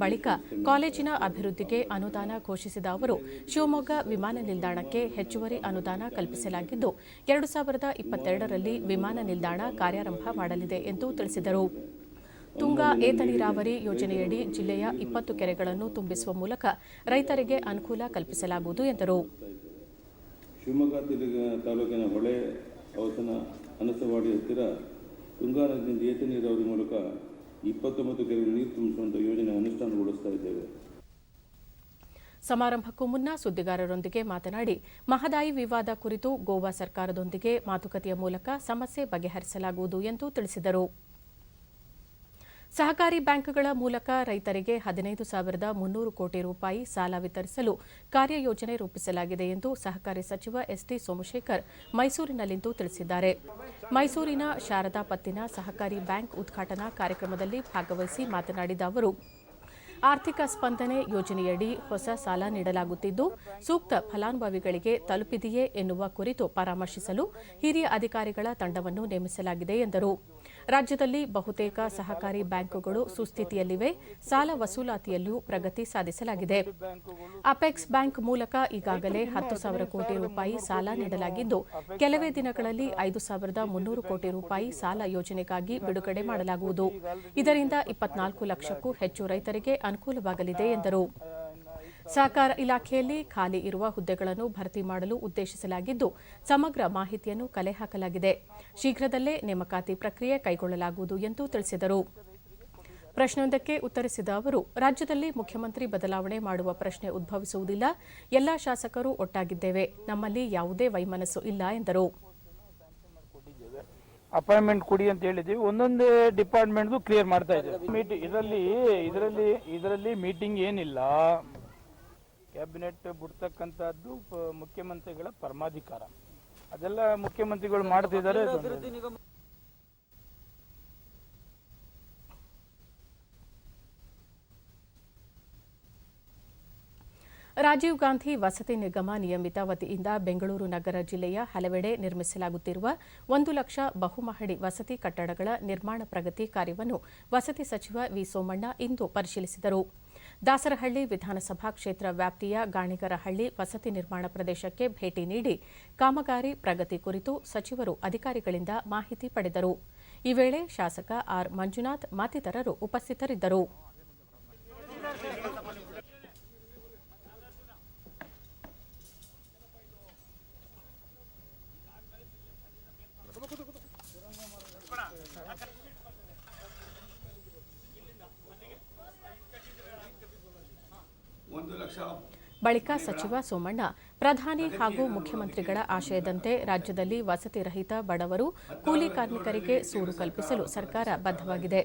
ಬಳಿಕ ಕಾಲೇಜಿನ ಅಭಿವೃದ್ಧಿಗೆ ಅನುದಾನ ಘೋಷಿಸಿದ ಅವರು, ಶಿವಮೊಗ್ಗ ವಿಮಾನ ನಿಲ್ದಾಣಕ್ಕೆ ಹೆಚ್ಚುವರಿ ಅನುದಾನ ಕಲ್ಪಿಸಲಾಗಿದ್ದು 2022ರಲ್ಲಿ ವಿಮಾನ ನಿಲ್ದಾಣ ಕಾರ್ಯಾರಂಭ ಮಾಡಲಿದೆ ಎಂದು ತಿಳಿಸಿದರು. ತುಂಗಾ ಏತ ನೀರಾವರಿ ಯೋಜನೆಯಡಿ ಜಿಲ್ಲೆಯ 20 ಕೆರೆಗಳನ್ನು ತುಂಬಿಸುವ ಮೂಲಕ ರೈತರಿಗೆ ಅನುಕೂಲ ಕಲ್ಪಿಸಲಾಗುವುದು ಎಂದರು. ಶಿವಮೊಗ್ಗ ತಾಲೂಕಿನ ಹೊಳೆ ಔತಣ ಅನಸವಾಡಿ ಹತ್ತಿರ ತುಂಗಾ ನದಿಯಿಂದ ಏತ ನೀರಾವರಿ ಮೂಲಕ 29 ಕೆರೆಗೆ ನೀರು ತುಂಬಿಸುವಂಥ ಯೋಜನೆ ಅನುಷ್ಠಾನಗೊಳಿಸ್ತಾ ಇದ್ದೇವೆ. ಸಮಾರಂಭಕ್ಕೂ ಮುನ್ನ ಸುದ್ದಿಗಾರರೊಂದಿಗೆ ಮಾತನಾಡಿ, ಮಹದಾಯಿ ವಿವಾದ ಕುರಿತು ಗೋವಾ ಸರ್ಕಾರದೊಂದಿಗೆ ಮಾತುಕತೆಯ ಮೂಲಕ ಸಮಸ್ಯೆ ಬಗೆಹರಿಸಲಾಗುವುದು ಎಂದು ತಿಳಿಸಿದರು. ಸಹಕಾರಿ ಬ್ಯಾಂಕ್ಗಳ ಮೂಲಕ ರೈತರಿಗೆ 15,300 ಕೋಟಿ ರೂಪಾಯಿ ಸಾಲ ವಿತರಿಸಲು ಕಾರ್ಯಯೋಜನೆ ರೂಪಿಸಲಾಗಿದೆ ಎಂದು ಸಹಕಾರಿ ಸಚಿವ ಎಸ್ಟಿ ಸೋಮಶೇಖರ್ ಮೈಸೂರಿನಲ್ಲಿಂದು ತಿಳಿಸಿದ್ದಾರೆ. ಮೈಸೂರಿನ ಶಾರದಾ ಪತ್ತಿನ ಸಹಕಾರಿ ಬ್ಯಾಂಕ್ ಉದ್ಘಾಟನಾ ಕಾರ್ಯಕ್ರಮದಲ್ಲಿ ಭಾಗವಹಿಸಿ ಮಾತನಾಡಿದ ಅವರು, ಆರ್ಥಿಕ ಸ್ಪಂದನೆ ಯೋಜನೆಯಡಿ ಹೊಸ ಸಾಲ ನೀಡಲಾಗುತ್ತಿದ್ದು, ಸೂಕ್ತ ಫಲಾನುಭವಿಗಳಿಗೆ ತಲುಪಿದೆಯೇ ಎನ್ನುವ ಕುರಿತು ಪರಾಮರ್ಶಿಸಲು ಹಿರಿಯ ಅಧಿಕಾರಿಗಳ ತಂಡವನ್ನು ನೇಮಿಸಲಾಗಿದೆ ಎಂದರು. ರಾಜ್ಯದಲ್ಲಿ ಬಹುತೇಕ ಸಹಕಾರಿ ಬ್ಯಾಂಕುಗಳು ಸುಸ್ಥಿತಿಯಲ್ಲಿವೆ. ಸಾಲ ವಸೂಲಾತಿಯಲ್ಲಿಯೂ ಪ್ರಗತಿ ಸಾಧಿಸಲಾಗಿದೆ. ಅಪೆಕ್ಸ್ ಬ್ಯಾಂಕ್ ಮೂಲಕ ಈಗಾಗಲೇ 10,000 ಕೋಟಿ ರೂಪಾಯಿ ಸಾಲ ನೀಡಲಾಗಿದ್ದು, ಕೆಲವೇ ದಿನಗಳಲ್ಲಿ 5,300 ಕೋಟಿ ರೂಪಾಯಿ ಸಾಲ ಯೋಜನೆಗಾಗಿ ಬಿಡುಗಡೆ ಮಾಡಲಾಗುವುದು. ಇದರಿಂದ 24 ಲಕ್ಷಕ್ಕೂ ಹೆಚ್ಚು ರೈತರಿಗೆ ಅನುಕೂಲವಾಗಲಿದೆ ಎಂದರು. ಸಹಕಾರ ಇಲಾಖೆಯಲ್ಲಿ ಖಾಲಿ ಇರುವ ಹುದ್ದೆಗಳನ್ನು ಭರ್ತಿ ಮಾಡಲು ಉದ್ದೇಶಿಸಲಾಗಿದ್ದು, ಸಮಗ್ರ ಮಾಹಿತಿಯನ್ನು ಕಲೆ ಹಾಕಲಾಗಿದೆ. ಶೀಘ್ರದಲ್ಲೇ ನೇಮಕಾತಿ ಪ್ರಕ್ರಿಯೆ ಕೈಗೊಳ್ಳಲಾಗುವುದು ಎಂದು ತಿಳಿಸಿದರು. ಪ್ರಶ್ನೆಯೊಂದಕ್ಕೆ ಉತ್ತರಿಸಿದ ಅವರು, ರಾಜ್ಯದಲ್ಲಿ ಮುಖ್ಯಮಂತ್ರಿ ಬದಲಾವಣೆ ಮಾಡುವ ಪ್ರಶ್ನೆ ಉದ್ಭವಿಸುವುದಿಲ್ಲ. ಎಲ್ಲ ಶಾಸಕರು ಒಟ್ಟಾಗಿದ್ದೇವೆ. ನಮ್ಮಲ್ಲಿ ಯಾವುದೇ ವೈಮನಸ್ಸು ಇಲ್ಲ ಎಂದರು. ಅಪಾಯಿಂಟ್ಮೆಂಟ್ ಕೊಡಿ ಅಂತ ಹೇಳಿದೀವಿ. ಒಂದೊಂದೇ ಡಿಪಾರ್ಟ್ಮೆಂಟ್ದು ಕ್ಲಿಯರ್ ಮಾಡ್ತಾ ಇದ್ದೀವಿ. ಇದರಲ್ಲಿ ಮೀಟಿಂಗ್ ಏನಿಲ್ಲ. ಕ್ಯಾಬಿನೆಟ್ ಬಿಡ್ತಕ್ಕಂಥದ್ದು ಮುಖ್ಯಮಂತ್ರಿಗಳ ಪರಮಾಧಿಕಾರ. ಅದೆಲ್ಲ ಮುಖ್ಯಮಂತ್ರಿಗಳು ಮಾಡ್ತಿದ್ದಾರೆ. ರಾಜೀವ್ ಗಾಂಧಿ ವಸತಿ ನಿಗಮ ನಿಯಮಿತ ವತಿಯಿಂದ ಬೆಂಗಳೂರು ನಗರ ಜಿಲ್ಲೆಯ ಹಲವೆಡೆ ನಿರ್ಮಿಸಲಾಗುತ್ತಿರುವ 1 ಲಕ್ಷ ಬಹುಮಹಡಿ ವಸತಿ ಕಟ್ಟಡಗಳ ನಿರ್ಮಾಣ ಪ್ರಗತಿ ಕಾರ್ಯವನ್ನು ವಸತಿ ಸಚಿವ ವಿ ಸೋಮಣ್ಣ ಇಂದು ಪರಿಶೀಲಿಸಿದರು. ದಾಸರಹಳ್ಳಿ ವಿಧಾನಸಭಾ ಕ್ಷೇತ್ರ ವ್ಯಾಪ್ತಿಯ ಗಾಣಿಗರಹಳ್ಳಿ ವಸತಿ ನಿರ್ಮಾಣ ಪ್ರದೇಶಕ್ಕೆ ಭೇಟಿ ನೀಡಿ ಕಾಮಗಾರಿ ಪ್ರಗತಿ ಕುರಿತು ಸಚಿವರು ಅಧಿಕಾರಿಗಳಿಂದ ಮಾಹಿತಿ ಪಡೆದರು. ಈ ವೇಳೆ ಶಾಸಕ ಆರ್ ಮಂಜುನಾಥ್ ಮತ್ತಿತರರು ಉಪಸ್ಥಿತರಿದ್ದರು. ಬಳಿಕ ಸಚಿವ ಸೋಮಣ್ಣ, ಪ್ರಧಾನಿ ಹಾಗೂ ಮುಖ್ಯಮಂತ್ರಿಗಳ ಆಶಯದಂತೆ ರಾಜ್ಯದಲ್ಲಿ ವಸತಿ ರಹಿತ ಬಡವರು, ಕೂಲಿ ಕಾರ್ಮಿಕರಿಗೆ ಸೂರು ಕಲ್ಪಿಸಲು ಸರ್ಕಾರ ಬದ್ಧವಾಗಿದೆ.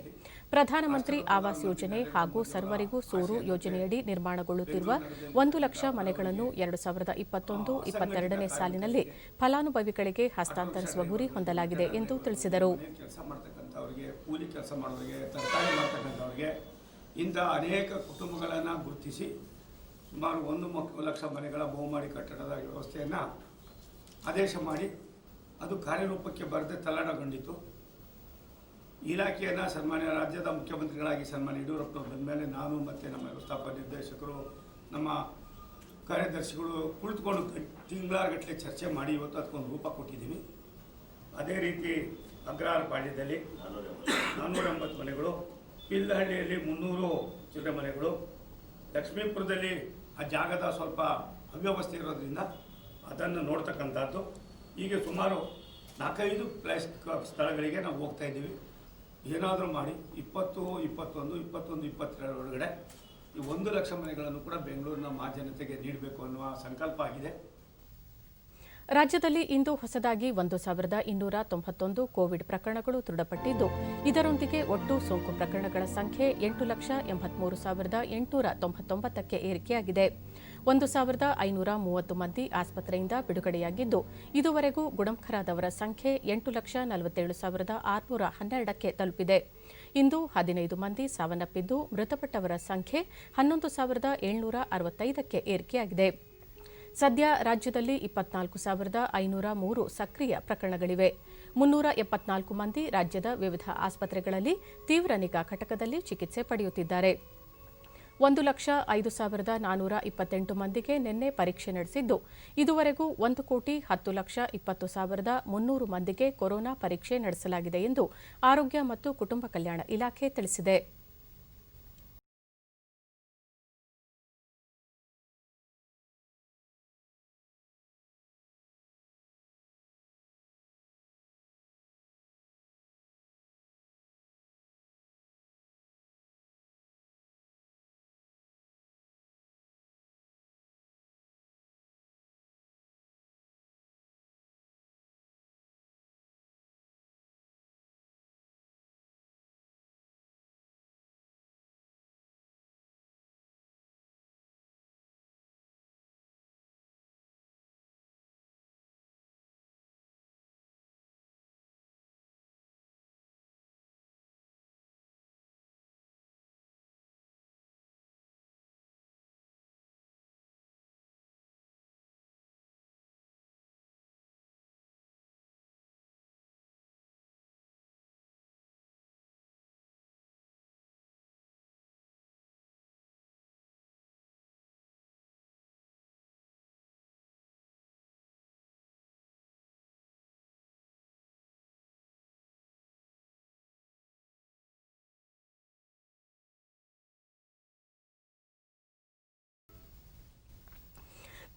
ಪ್ರಧಾನಮಂತ್ರಿ ಆವಾಸ್ ಯೋಜನೆ ಹಾಗೂ ಸರ್ವರಿಗೂ ಸೂರು ಯೋಜನೆಯಡಿ ನಿರ್ಮಾಣಗೊಳ್ಳುತ್ತಿರುವ 1 ಲಕ್ಷ ಮನೆಗಳನ್ನು 2021-22ನೇ ಸಾಲಿನಲ್ಲಿ ಫಲಾನುಭವಿಗಳಿಗೆ ಹಸ್ತಾಂತರಿಸುವ ಗುರಿ ಹೊಂದಲಾಗಿದೆ ಎಂದು ತಿಳಿಸಿದರು. ಇಂಥ ಅನೇಕ ಕುಟುಂಬಗಳನ್ನು ಗುರುತಿಸಿ ಸುಮಾರು 1 ಲಕ್ಷ ಮನೆಗಳ ಬಹುಮಹಡಿ ಕಟ್ಟಡದ ವ್ಯವಸ್ಥೆಯನ್ನು ಆದೇಶ ಮಾಡಿ ಅದು ಕಾರ್ಯರೂಪಕ್ಕೆ ಬರದೆ ತಲ್ಲಣಗೊಂಡಿತು. ಇಲಾಖೆಯನ್ನು ಸನ್ಮಾನ್ಯ ರಾಜ್ಯದ ಮುಖ್ಯಮಂತ್ರಿಗಳಾಗಿ ಸನ್ಮಾನ್ಯ ಯಡಿಯೂರಪ್ಪನವರು ಬಂದ ಮೇಲೆ ನಾನು ಮತ್ತು ನಮ್ಮ ವ್ಯವಸ್ಥಾಪಕ ನಿರ್ದೇಶಕರು, ನಮ್ಮ ಕಾರ್ಯದರ್ಶಿಗಳು ಕುಳಿತುಕೊಂಡು ತಿಂಗಳಾಗಟ್ಟಲೆ ಚರ್ಚೆ ಮಾಡಿ ಇವತ್ತು ಅದಕ್ಕೊಂದು ರೂಪ ಕೊಟ್ಟಿದ್ದೀವಿ. ಅದೇ ರೀತಿ ಅಗ್ರಹಾರಪಾಳ್ಯದಲ್ಲಿ 480 ಮನೆಗಳು, ಪಿಲ್ಲಹಳ್ಳಿಯಲ್ಲಿ 300 ಚಿಲ್ಲರೆ ಮನೆಗಳು, ಲಕ್ಷ್ಮೀಪುರದಲ್ಲಿ ಆ ಜಾಗದ ಸ್ವಲ್ಪ ಅವ್ಯವಸ್ಥೆ ಇರೋದ್ರಿಂದ ಅದನ್ನು ನೋಡ್ತಕ್ಕಂಥದ್ದು. ಹೀಗೆ ಸುಮಾರು 4-5 ಪ್ಲೇಸ್ ಸ್ಥಳಗಳಿಗೆ ನಾವು ಹೋಗ್ತಾ ಇದ್ದೀವಿ. ಏನಾದರೂ ಮಾಡಿ 20, 21, 22 ಒಳಗಡೆ ಈ 1 ಲಕ್ಷ ಮನೆಗಳನ್ನು ಕೂಡ ಬೆಂಗಳೂರಿನ ಮಹಾಜನತೆಗೆ ನೀಡಬೇಕು ಅನ್ನುವ ಸಂಕಲ್ಪ ಆಗಿದೆ. ರಾಜ್ಯದಲ್ಲಿ ಇಂದು ಹೊಸದಾಗಿ 1,291 ಕೋವಿಡ್ ಪ್ರಕರಣಗಳು ದೃಢಪಟ್ಟಿದ್ದು, ಇದರೊಂದಿಗೆ ಒಟ್ಟು ಸೋಂಕು ಪ್ರಕರಣಗಳ ಸಂಖ್ಯೆ 8,83,899ಕ್ಕೆ ಏರಿಕೆಯಾಗಿದೆ. 1,530 ಮಂದಿ ಆಸ್ಪತ್ರೆಯಿಂದ ಬಿಡುಗಡೆಯಾಗಿದ್ದು ಇದುವರೆಗೂ ಗುಣಮುಖರಾದವರ ಸಂಖ್ಯೆ 8,47,612ಕ್ಕೆ ತಲುಪಿದೆ. ಇಂದು 15 ಮಂದಿ ಸಾವನ್ನಪ್ಪಿದ್ದು ಮೃತಪಟ್ಟವರ ಸಂಖ್ಯೆ 11,765ಕ್ಕೆ ಏರಿಕೆಯಾಗಿದೆ. ಸದ್ಯ ರಾಜ್ಯದಲ್ಲಿ 24,503 ಸಕ್ರಿಯ ಪ್ರಕರಣಗಳಿವೆ. 374 ಮಂದಿ ರಾಜ್ಯದ ವಿವಿಧ ಆಸ್ಪತ್ರೆಗಳಲ್ಲಿ ತೀವ್ರ ನಿಗಾ ಘಟಕದಲ್ಲಿ ಚಿಕಿತ್ಸೆ ಪಡೆಯುತ್ತಿದ್ದಾರೆ. 1,05,428 ಮಂದಿಗೆ ನಿನ್ನೆ ಪರೀಕ್ಷೆ ನಡೆಸಿದ್ದು ಇದುವರೆಗೂ 1,10,20,300 ಮಂದಿಗೆ ಕೊರೋನಾ ಪರೀಕ್ಷೆ ನಡೆಸಲಾಗಿದೆ ಎಂದು ಆರೋಗ್ಯ ಮತ್ತು ಕುಟುಂಬ ಕಲ್ಯಾಣ ಇಲಾಖೆ ತಿಳಿಸಿದೆ.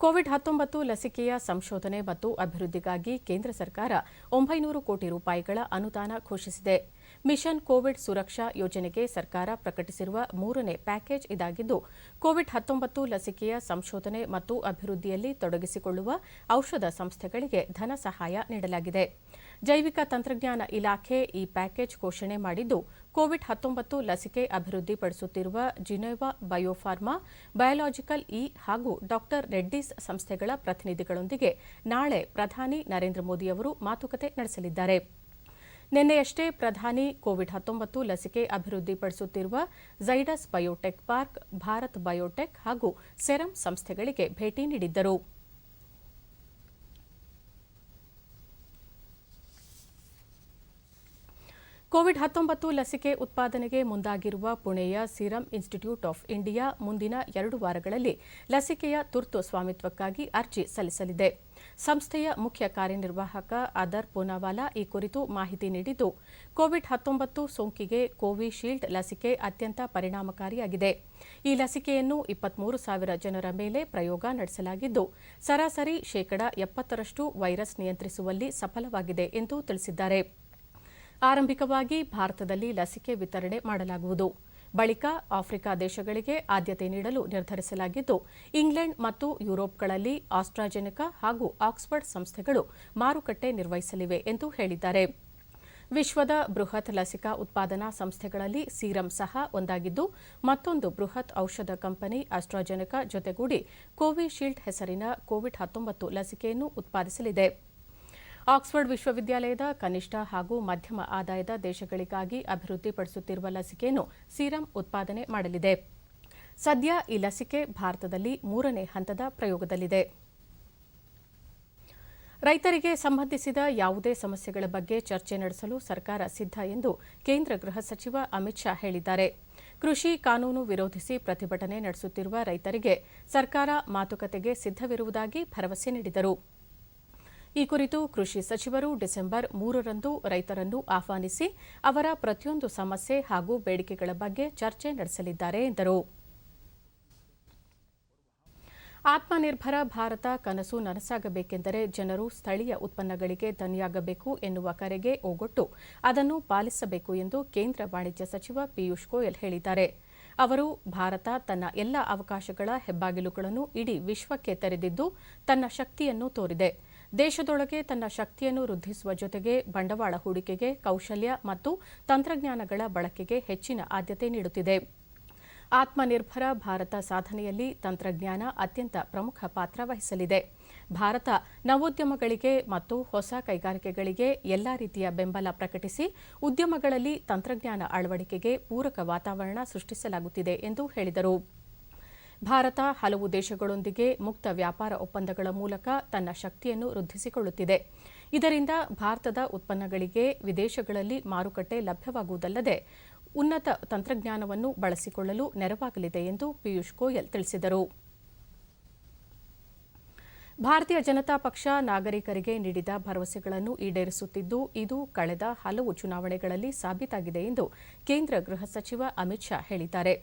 ಕೋವಿಡ್-19 ಲಸಿಕೆಯ ಸಂಶೋಧನೆ ಮತ್ತು ಅಭಿವೃದ್ಧಿಗಾಗಿ ಕೇಂದ್ರ ಸರ್ಕಾರ 900 ಕೋಟಿ ರೂಪಾಯಿಗಳ ಅನುದಾನ ಘೋಷಿಸಿದೆ. ಮಿಷನ್ ಕೋವಿಡ್ ಸುರಕ್ಷಾ ಯೋಜನೆಗೆ ಸರ್ಕಾರ ಪ್ರಕಟಿಸಿರುವ 3ನೇ ಪ್ಯಾಕೇಜ್ ಇದಾಗಿದ್ದು, ಕೋವಿಡ್-19 ಲಸಿಕೆಯ ಸಂಶೋಧನೆ ಮತ್ತು ಅಭಿವೃದ್ಧಿಯಲ್ಲಿ ತೊಡಗಿಸಿಕೊಳ್ಳುವ ಔಷಧ ಸಂಸ್ಥೆಗಳಿಗೆ ಧನ ಸಹಾಯ ನೀಡಲಾಗಿದೆ. ಜೈವಿಕ ತಂತ್ರಜ್ಞಾನ ಇಲಾಖೆ ಈ ಪ್ಯಾಕೇಜ್ ಘೋಷಣೆ ಮಾಡಿದ್ದು, ಕೋವಿಡ್-19 ಲಸಿಕೆ ಅಭಿವೃದ್ಧಿಪಡಿಸುತ್ತಿರುವ ಜಿನೋವಾ ಬಯೋಫಾರ್ಮಾ, ಬಯೋಲಾಜಿಕಲ್ ಇ ಹಾಗೂ ಡಾ ರೆಡ್ಡೀಸ್ ಸಂಸ್ಥೆಗಳ ಪ್ರತಿನಿಧಿಗಳೊಂದಿಗೆ ನಾಳೆ ಪ್ರಧಾನಿ ನರೇಂದ್ರ ಮೋದಿ ಅವರು ಮಾತುಕತೆ ನಡೆಸಲಿದ್ದಾರೆ. ನಿನ್ನೆಯಷ್ಟೇ ಪ್ರಧಾನಿ ಕೋವಿಡ್-19 ಲಸಿಕೆ ಅಭಿವೃದ್ಧಿಪಡಿಸುತ್ತಿರುವ Zydus biotech park, Bharat biotech ಹಾಗೂ ಸೆರಂ ಸಂಸ್ಥೆಗಳಿಗೆ ಭೇಟಿ ನೀಡಿದ್ದರು. ಕೋವಿಡ್-19 ಲಸಿಕೆ ಉತ್ಪಾದನೆಗೆ ಮುಂದಾಗಿರುವ ಪುಣೆಯ ಸೀರಂ ಇನ್ಸ್ಟಿಟ್ಯೂಟ್ ಆಫ್ ಇಂಡಿಯಾ ಮುಂದಿನ 2 ವಾರಗಳಲ್ಲಿ ಲಸಿಕೆಯ ತುರ್ತು ಸ್ವಾಮಿತ್ವಕ್ಕಾಗಿ ಅರ್ಜಿ ಸಲ್ಲಿಸಲಿದೆ. ಸಂಸ್ಥೆಯ ಮುಖ್ಯ ಕಾರ್ಯನಿರ್ವಾಹಕ ಅದರ್ ಪೂನಾವಾಲಾ ಈ ಕುರಿತು ಮಾಹಿತಿ ನೀಡಿದ್ದು, ಕೋವಿಡ್-19 ಸೋಂಕಿಗೆ ಕೋವಿಶೀಲ್ಡ್ ಲಸಿಕೆ ಅತ್ಯಂತ ಪರಿಣಾಮಕಾರಿಯಾಗಿದೆ. ಈ ಲಸಿಕೆಯನ್ನು 23,000 ಜನರ ಮೇಲೆ ಪ್ರಯೋಗ ನಡೆಸಲಾಗಿದ್ದು, ಸರಾಸರಿ 70% ವೈರಸ್ ನಿಯಂತ್ರಿಸುವಲ್ಲಿ ಸಫಲವಾಗಿದೆ ಎಂದು ತಿಳಿಸಿದ್ದಾರೆ. ಆರಂಭಿಕವಾಗಿ ಭಾರತದಲ್ಲಿ ಲಸಿಕೆ ವಿತರಣೆ ಮಾಡಲಾಗುವುದು. ಬಳಿಕ ಆಫ್ರಿಕಾ ದೇಶಗಳಿಗೆ ಆದ್ಯತೆ ನೀಡಲು ನಿರ್ಧರಿಸಲಾಗಿದ್ದು, ಇಂಗ್ಲೆಂಡ್ ಮತ್ತು ಯುರೋಪ್ಗಳಲ್ಲಿ ಆಸ್ಟ್ರಾಜೆನೆಕಾ ಹಾಗೂ ಆಕ್ಸ್ಫರ್ಡ್ ಸಂಸ್ಥೆಗಳು ಮಾರುಕಟ್ಟೆ ನಿರ್ವಹಿಸಲಿವೆ ಎಂದು ಹೇಳಿದ್ದಾರೆ. ವಿಶ್ವದ ಬೃಹತ್ ಲಸಿಕಾ ಉತ್ಪಾದನಾ ಸಂಸ್ಥೆಗಳಲ್ಲಿ ಸೀರಂ ಸಹ ಒಂದಾಗಿದ್ದು, ಮತ್ತೊಂದು ಬೃಹತ್ ಔಷಧ ಕಂಪನಿ ಆಸ್ಟ್ರಾಜೆನೆಕಾ ಜೊತೆಗೂಡಿ ಕೋವಿಶೀಲ್ಡ್ ಹೆಸರಿನ ಕೋವಿಡ್-19 ಲಸಿಕೆಯನ್ನು ಉತ್ಪಾದಿಸಲಿದೆ. ಆಕ್ಸ್ಫರ್ಡ್ ವಿಶ್ವವಿದ್ಯಾಲಯದ ಕನಿಷ್ಠ ಹಾಗೂ ಮಧ್ಯಮ ಆದಾಯದ ದೇಶಗಳಿಗಾಗಿ ಅಭಿವೃದ್ಧಿಪಡಿಸುತ್ತಿರುವ ಲಸಿಕೆಯನ್ನು ಸೀರಂ ಉತ್ಪಾದನೆ ಮಾಡಲಿದೆ. ಸದ್ಯ ಈ ಲಸಿಕೆ ಭಾರತದಲ್ಲಿ 3ನೇ ಹಂತದ ಪ್ರಯೋಗದಲ್ಲಿದೆ. ರೈತರಿಗೆ ಸಂಬಂಧಿಸಿದ ಯಾವುದೇ ಸಮಸ್ಯೆಗಳ ಬಗ್ಗೆ ಚರ್ಚೆ ನಡೆಸಲು ಸರ್ಕಾರ ಸಿದ್ಧ ಎಂದು ಕೇಂದ್ರ ಗೃಹ ಸಚಿವ ಅಮಿತ್ ಶಾ ಹೇಳಿದ್ದಾರೆ. ಕೃಷಿ ಕಾನೂನು ವಿರೋಧಿಸಿ ಪ್ರತಿಭಟನೆ ನಡೆಸುತ್ತಿರುವ ರೈತರಿಗೆ ಸರ್ಕಾರ ಮಾತುಕತೆಗೆ ಸಿದ್ಧವಿರುವುದಾಗಿ ಭರವಸೆ ನೀಡಿದರು. ಈ ಕುರಿತು ಕೃಷಿ ಸಚಿವರು ಡಿಸೆಂಬರ್ 3ರಂದು ರೈತರನ್ನು ಆಹ್ವಾನಿಸಿ ಅವರ ಪ್ರತಿಯೊಂದು ಸಮಸ್ಯೆ ಹಾಗೂ ಬೇಡಿಕೆಗಳ ಬಗ್ಗೆ ಚರ್ಚೆ ನಡೆಸಲಿದ್ದಾರೆ ಎಂದರು. ಆತ್ಮನಿರ್ಭರ ಭಾರತ ಕನಸು ನನಸಾಗಬೇಕೆಂದರೆ ಜನರು ಸ್ಥಳೀಯ ಉತ್ಪನ್ನಗಳಿಗೆ ಧನಿಯಾಗಬೇಕು ಎನ್ನುವ ಕರೆಗೆ ಓಗೊಟ್ಟು ಅದನ್ನು ಪಾಲಿಸಬೇಕು ಎಂದು ಕೇಂದ್ರ ವಾಣಿಜ್ಯ ಸಚಿವ ಪಿಯೂಷ್ ಗೋಯಲ್ ಹೇಳಿದ್ದಾರೆ. ಅವರು ಭಾರತ ತನ್ನ ಎಲ್ಲ ಅವಕಾಶಗಳ ಹೆಬ್ಬಾಗಿಲುಗಳನ್ನು ಇಡೀ ವಿಶ್ವಕ್ಕೆ ತೆರೆದಿದ್ದು ತನ್ನ ಶಕ್ತಿಯನ್ನು ತೋರಿದೆ. ದೇಶದೊಳಗೆ ತನ್ನ ಶಕ್ತಿಯನ್ನು ವೃದ್ಧಿಸುವ ಜೊತೆಗೆ ಬಂಡವಾಳ ಹೂಡಿಕೆಗೆ, ಕೌಶಲ್ಯ ಮತ್ತು ತಂತ್ರಜ್ಞಾನಗಳ ಬಳಕೆಗೆ ಹೆಚ್ಚಿನ ಆದ್ಯತೆ ನೀಡುತ್ತಿದೆ. ಆತ್ಮನಿರ್ಭರ ಭಾರತ ಸಾಧನೆಯಲ್ಲಿ ತಂತ್ರಜ್ಞಾನ ಅತ್ಯಂತ ಪ್ರಮುಖ ಪಾತ್ರ ವಹಿಸಲಿದೆ. ಭಾರತ ನವೋದ್ಯಮಗಳಿಗೆ ಮತ್ತು ಹೊಸ ಕೈಗಾರಿಕೆಗಳಿಗೆ ಎಲ್ಲಾ ರೀತಿಯ ಬೆಂಬಲ ಪ್ರಕಟಿಸಿ ಉದ್ಯಮಗಳಲ್ಲಿ ತಂತ್ರಜ್ಞಾನ ಅಳವಡಿಕೆಗೆ ಪೂರಕ ವಾತಾವರಣ ಸೃಷ್ಟಿಸಲಾಗುತ್ತಿದೆ ಎಂದು ಹೇಳಿದರು. ಭಾರತ ಹಲವು ದೇಶಗಳೊಂದಿಗೆ ಮುಕ್ತ ವ್ಯಾಪಾರ ಒಪ್ಪಂದಗಳ ಮೂಲಕ ತನ್ನ ಶಕ್ತಿಯನ್ನು ವೃದ್ಧಿಸಿಕೊಳ್ಳುತ್ತಿದೆ. ಇದರಿಂದ ಭಾರತದ ಉತ್ಪನ್ನಗಳಿಗೆ ವಿದೇಶಗಳಲ್ಲಿ ಮಾರುಕಟ್ಟೆ ಲಭ್ಯವಾಗುವುದಲ್ಲದೆ ಉನ್ನತ ತಂತ್ರಜ್ಞಾನವನ್ನು ಬಳಸಿಕೊಳ್ಳಲು ನೆರವಾಗಲಿದೆ ಎಂದು ಪಿಯೂಷ್ ಗೋಯಲ್ ತಿಳಿಸಿದರು. ಭಾರತೀಯ ಜನತಾ ಪಕ್ಷ ನಾಗರಿಕರಿಗೆ ನೀಡಿದ ಭರವಸೆಗಳನ್ನು ಈಡೇರಿಸುತ್ತಿದ್ದು, ಇದು ಕಳೆದ ಹಲವು ಚುನಾವಣೆಗಳಲ್ಲಿ ಸಾಬೀತಾಗಿದೆ ಎಂದು ಕೇಂದ್ರ ಗೃಹ ಸಚಿವ ಅಮಿತ್ ಶಾ ಹೇಳಿದ್ದಾರೆ.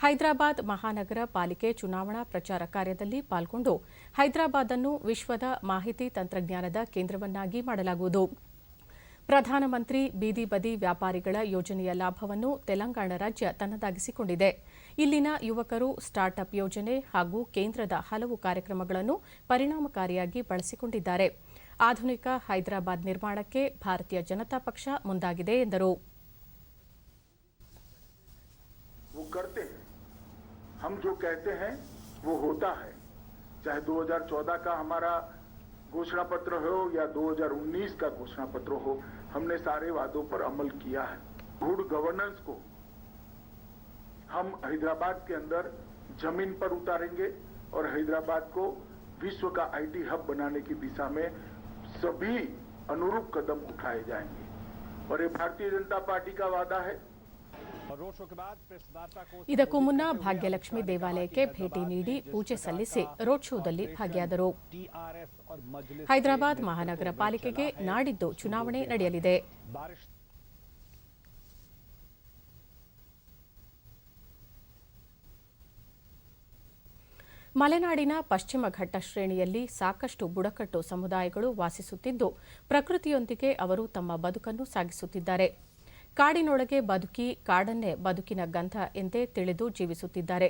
ಹೈದರಾಬಾದ್ ಮಹಾನಗರ ಪಾಲಿಕೆ ಚುನಾವಣಾ ಪ್ರಚಾರ ಕಾರ್ಯದಲ್ಲಿ ಪಾಲ್ಗೊಂಡು ಹೈದರಾಬಾದ್ ಅನ್ನು ವಿಶ್ವದ ಮಾಹಿತಿ ತಂತ್ರಜ್ಞಾನದ ಕೇಂದ್ರವನ್ನಾಗಿ ಮಾಡಲಾಗುವುದು. ಪ್ರಧಾನಮಂತ್ರಿ ಬೀದಿ ಬದಿ ವ್ಯಾಪಾರಿಗಳ ಯೋಜನೆಯ ಲಾಭವನ್ನು ತೆಲಂಗಾಣ ರಾಜ್ಯ ತನ್ನದಾಗಿಸಿಕೊಂಡಿದೆ. ಇಲ್ಲಿನ ಯುವಕರು ಸ್ಟಾರ್ಟ್ಅಪ್ ಯೋಜನೆ ಹಾಗೂ ಕೇಂದ್ರದ ಹಲವು ಕಾರ್ಯಕ್ರಮಗಳನ್ನು ಪರಿಣಾಮಕಾರಿಯಾಗಿ ಬಳಸಿಕೊಂಡಿದ್ದಾರೆ. ಆಧುನಿಕ ಹೈದರಾಬಾದ್ ನಿರ್ಮಾಣಕ್ಕೆ ಭಾರತೀಯ ಜನತಾ ಪಕ್ಷ ಮುಂದಾಗಿದೆ ಎಂದರು. हम जो कहते हैं वो होता है, चाहे 2014 का हमारा घोषणा पत्र हो या 2019 का घोषणा पत्र हो, हमने सारे वादों पर अमल किया है. गुड गवर्नेंस को हम हैदराबाद के अंदर जमीन पर उतारेंगे और हैदराबाद को विश्व का आईटी हब बनाने की दिशा में सभी अनुरूप कदम उठाए जाएंगे और ये भारतीय जनता पार्टी का वादा है. ಇದಕ್ಕೂ ಮುನ್ನ ಭಾಗ್ಯಲಕ್ಷ್ಮಿ ದೇವಾಲಯಕ್ಕೆ ಭೇಟಿ ನೀಡಿ ಪೂಜೆ ಸಲ್ಲಿಸಿ ರೋಡ್ ಶೋದಲ್ಲಿ ಭಾಗಿಯಾದರು. ಹೈದರಾಬಾದ್ ಮಹಾನಗರ ಪಾಲಿಕೆಗೆ ನಾಡಿದ್ದು ಚುನಾವಣೆ ನಡೆಯಲಿದೆ. ಮಲೆನಾಡಿನ ಪಶ್ಚಿಮ ಘಟ್ಟ ಶ್ರೇಣಿಯಲ್ಲಿ ಸಾಕಷ್ಟು ಬುಡಕಟ್ಟು ಸಮುದಾಯಗಳು ವಾಸಿಸುತ್ತಿದ್ದು, ಪ್ರಕೃತಿಯೊಂದಿಗೆ ಅವರು ತಮ್ಮ ಬದುಕನ್ನು ಸಾಗಿಸುತ್ತಿದ್ದಾರೆ. ಕಾಡಿನೊಳಗೆ ಬದುಕಿ ಕಾಡನ್ನೇ ಬದುಕಿನ ಗಂಧ ಎಂದೇ ತಿಳಿದು ಜೀವಿಸುತ್ತಿದ್ದಾರೆ.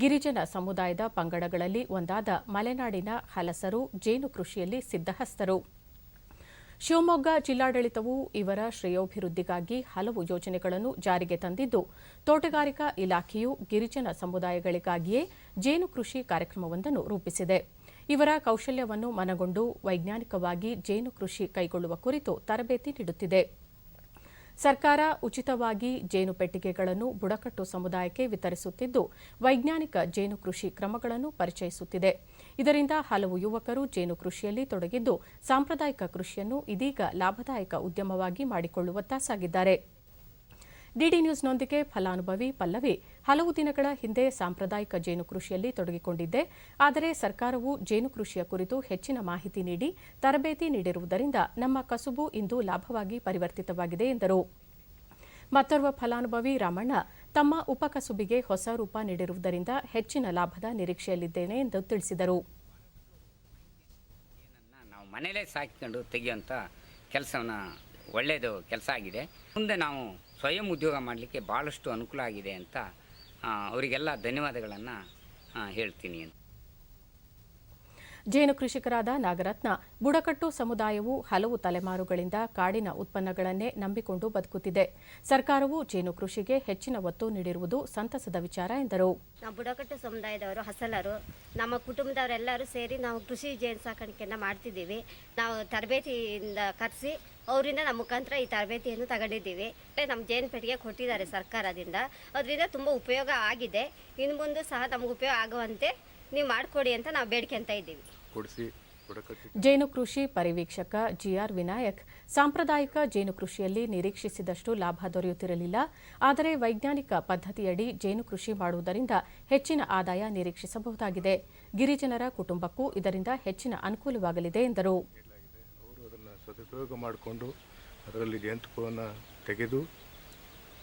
ಗಿರಿಜನ ಸಮುದಾಯದ ಪಂಗಡಗಳಲ್ಲಿ ಒಂದಾದ ಮಲೆನಾಡಿನ ಹಲಸರು ಜೇನು ಕೃಷಿಯಲ್ಲಿ ಸಿದ್ಧಹಸ್ತರು. ಶಿವಮೊಗ್ಗ ಜಿಲ್ಲಾಡಳಿತವು ಇವರ ಶ್ರೇಯೋಭಿವೃದ್ಧಿಗಾಗಿ ಹಲವು ಯೋಜನೆಗಳನ್ನು ಜಾರಿಗೆ ತಂದಿದ್ದು, ತೋಟಗಾರಿಕಾ ಇಲಾಖೆಯು ಗಿರಿಜನ ಸಮುದಾಯಗಳಿಗಾಗಿಯೇ ಜೇನು ಕೃಷಿ ಕಾರ್ಯಕ್ರಮವೊಂದನ್ನು ರೂಪಿಸಿದೆ. ಇವರ ಕೌಶಲ್ಯವನ್ನು ಮನಗೊಂಡು ವೈಜ್ಞಾನಿಕವಾಗಿ ಜೇನು ಕೃಷಿ ಕೈಗೊಳ್ಳುವ ಕುರಿತು ತರಬೇತಿ ನೀಡುತ್ತಿದೆ. ಸರ್ಕಾರ ಉಚಿತವಾಗಿ ಜೇನು ಪೆಟ್ಟಿಗೆಗಳನ್ನು ಬುಡಕಟ್ಟು ಸಮುದಾಯಕ್ಕೆ ವಿತರಿಸುತ್ತಿದ್ದು, ವೈಜ್ಞಾನಿಕ ಜೇನು ಕೃಷಿ ಕ್ರಮಗಳನ್ನು ಪರಿಚಯಿಸುತ್ತಿದೆ. ಇದರಿಂದ ಹಲವು ಯುವಕರು ಜೇನು ಕೃಷಿಯಲ್ಲಿ ತೊಡಗಿದ್ದು, ಸಾಂಪ್ರದಾಯಿಕ ಕೃಷಿಯನ್ನು ಇದೀಗ ಲಾಭದಾಯಕ ಉದ್ಯಮವಾಗಿ ಮಾಡಿಕೊಳ್ಳುವತ್ತ ಸಾಗಿದ್ದಾರೆ. ಡಿಡಿ ನ್ಯೂಸ್ನೊಂದಿಗೆ ಫಲಾನುಭವಿ ಪಲ್ಲವಿ ಹಲವು ದಿನಗಳ ಹಿಂದೆ ಸಾಂಪ್ರದಾಯಿಕ ಜೇನು ಕೃಷಿಯಲ್ಲಿ ತೊಡಗಿಕೊಂಡಿದ್ದೆ. ಆದರೆ ಸರ್ಕಾರವು ಜೇನು ಕೃಷಿಯ ಕುರಿತು ಹೆಚ್ಚಿನ ಮಾಹಿತಿ ನೀಡಿ ತರಬೇತಿ ನೀಡಿರುವುದರಿಂದ ನಮ್ಮ ಕಸುಬು ಇಂದು ಲಾಭವಾಗಿ ಪರಿವರ್ತಿತವಾಗಿದೆ ಎಂದರು. ಮತ್ತೋರ್ವ ಫಲಾನುಭವಿ ರಾಮಣ್ಣ ತಮ್ಮ ಉಪಕಸುಬಿಗೆ ಹೊಸ ರೂಪ ನೀಡಿರುವುದರಿಂದ ಹೆಚ್ಚಿನ ಲಾಭದ ನಿರೀಕ್ಷೆಯಲ್ಲಿದ್ದೇನೆ ಎಂದು ತಿಳಿಸಿದರು. ನಾವು ಮನೆಯಲ್ಲೇ ಸಾಕಿಕೊಂಡು ತೆಗೆಯುವಂಥ ಕೆಲಸವನ್ನು ಒಳ್ಳೆಯದು ಕೆಲಸ ಆಗಿದೆ. ಮುಂದೆ ನಾವು ಸ್ವಯಂ ಉದ್ಯೋಗ ಮಾಡಲಿಕ್ಕೆ ಭಾಳಷ್ಟು ಅನುಕೂಲ ಆಗಿದೆ ಅಂತ ಅವರಿಗೆಲ್ಲ ಧನ್ಯವಾದಗಳನ್ನು ಹೇಳ್ತೀನಿ. ಜೇನು ಕೃಷಿಕರಾದ ನಾಗರತ್ನ, ಬುಡಕಟ್ಟು ಸಮುದಾಯವು ಹಲವು ತಲೆಮಾರುಗಳಿಂದ ಕಾಡಿನ ಉತ್ಪನ್ನಗಳನ್ನೇ ನಂಬಿಕೊಂಡು ಬದುಕುತ್ತಿದೆ. ಸರ್ಕಾರವು ಜೇನು ಕೃಷಿಗೆ ಹೆಚ್ಚಿನ ಒತ್ತು ನೀಡಿರುವುದು ಸಂತಸದ ವಿಚಾರ ಎಂದರು. ನಾವು ಬುಡಕಟ್ಟು ಸಮುದಾಯದವರು, ಹಸಲರು, ನಮ್ಮ ಕುಟುಂಬದವರೆಲ್ಲರೂ ಸೇರಿ ನಾವು ಕೃಷಿ ಜೇನು ಸಾಕಾಣಿಕೆಯನ್ನು ಮಾಡ್ತಿದ್ದೀವಿ. ನಾವು ತರಬೇತಿಯಿಂದ ಕರೆಸಿ ಅವರಿಂದ ನಮ್ಮ ಮುಖಾಂತರ ಈ ತರಬೇತಿಯನ್ನು ತಗೊಂಡಿದ್ದೀವಿ. ನಮ್ಮ ಜೇನು ಪೆಟ್ಟಿಗೆ ಕೊಟ್ಟಿದ್ದಾರೆ ಸರ್ಕಾರದಿಂದ. ಅದರಿಂದ ತುಂಬ ಉಪಯೋಗ ಆಗಿದೆ. ಇನ್ನು ಮುಂದೆ ಸಹ ನಮಗೆ ಉಪಯೋಗ ಆಗುವಂತೆ ನೀವು ಮಾಡಿಕೊಡಿ ಅಂತ ನಾವು ಬೇಡಿಕೆ ಅಂತ ಇದ್ದೀವಿ. ಜೇನು ಕೃಷಿ ಪರಿವೀಕ್ಷಕ ಜಿಆರ್ ವಿನಾಯಕ್, ಸಾಂಪ್ರದಾಯಿಕ ಜೇನು ಕೃಷಿಯಲ್ಲಿ ನಿರೀಕ್ಷಿಸಿದಷ್ಟು ಲಾಭ ದೊರೆಯುತ್ತಿರಲಿಲ್ಲ. ಆದರೆ ವೈಜ್ಞಾನಿಕ ಪದ್ಧತಿಯಡಿ ಜೇನು ಕೃಷಿ ಮಾಡುವುದರಿಂದ ಹೆಚ್ಚಿನ ಆದಾಯ ನಿರೀಕ್ಷಿಸಬಹುದಾಗಿದೆ. ಗಿರಿಜನರ ಕುಟುಂಬಕ್ಕೂ ಇದರಿಂದ ಹೆಚ್ಚಿನ ಅನುಕೂಲವಾಗಲಿದೆ ಎಂದರು. ಅವರು ಅದನ್ನು ಸದುಪಯೋಗ ಮಾಡಿಕೊಂಡು ಅದರಲ್ಲಿ ಜೇನುತುಪ್ಪವನ್ನು ತೆಗೆದು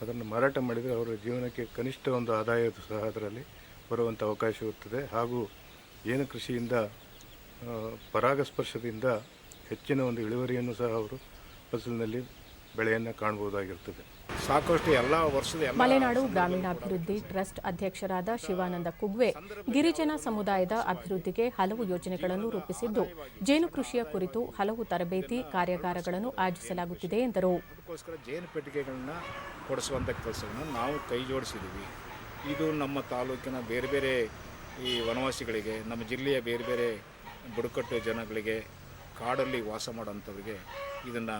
ಅದನ್ನು ಮಾರಾಟ ಮಾಡಿದರೆ ಅವರ ಜೀವನಕ್ಕೆ ಕನಿಷ್ಠ ಒಂದು ಆದಾಯ ಸಹ ಅದರಲ್ಲಿ ಬರುವಂಥ ಅವಕಾಶ ಇರುತ್ತದೆ. ಹಾಗೂ ಜೇನು ಕೃಷಿಯಿಂದ ಪರಾಗಸ್ಪರ್ಶದಿಂದ ಹೆಚ್ಚಿನ ಒಂದು ಇಳುವರಿಯನ್ನು ಸಹ ಅವರು ಫಸಲಿನಲ್ಲಿ ಬೆಳೆಯನ್ನು ಕಾಣಬಹುದಾಗಿರುತ್ತದೆ. ಸಾಕಷ್ಟು ಎಲ್ಲ ವರ್ಷದ ಮಲೆನಾಡು ಗ್ರಾಮೀಣಾಭಿವೃದ್ಧಿ ಟ್ರಸ್ಟ್ ಅಧ್ಯಕ್ಷರಾದ ಶಿವಾನಂದ ಕುಗ್ವೆ, ಗಿರಿಜನ ಸಮುದಾಯದ ಅಭಿವೃದ್ಧಿಗೆ ಹಲವು ಯೋಜನೆಗಳನ್ನು ರೂಪಿಸಿದ್ದು, ಜೇನು ಕೃಷಿಯ ಕುರಿತು ಹಲವು ತರಬೇತಿ ಕಾರ್ಯಾಗಾರಗಳನ್ನು ಆಯೋಜಿಸಲಾಗುತ್ತಿದೆ ಎಂದರು. ಅದಕ್ಕೋಸ್ಕರ ಜೇನು ಪೆಟ್ಟಿಗೆಗಳನ್ನ ಕೊಡಿಸುವಂಥ ಕೆಲಸವನ್ನು ನಾವು ಕೈ ಜೋಡಿಸಿದ್ದೀವಿ. ಇದು ನಮ್ಮ ತಾಲೂಕಿನ ಬೇರೆ ಬೇರೆ ಈ ವನವಾಸಿಗಳಿಗೆ, ನಮ್ಮ ಜಿಲ್ಲೆಯ ಬೇರೆ ಬೇರೆ ಬುಡಕಟ್ಟು ಜನಗಳಿಗೆ, ಕಾಡಲ್ಲಿ ವಾಸ ಮಾಡೋಂಥವ್ರಿಗೆ ಇದನ್ನು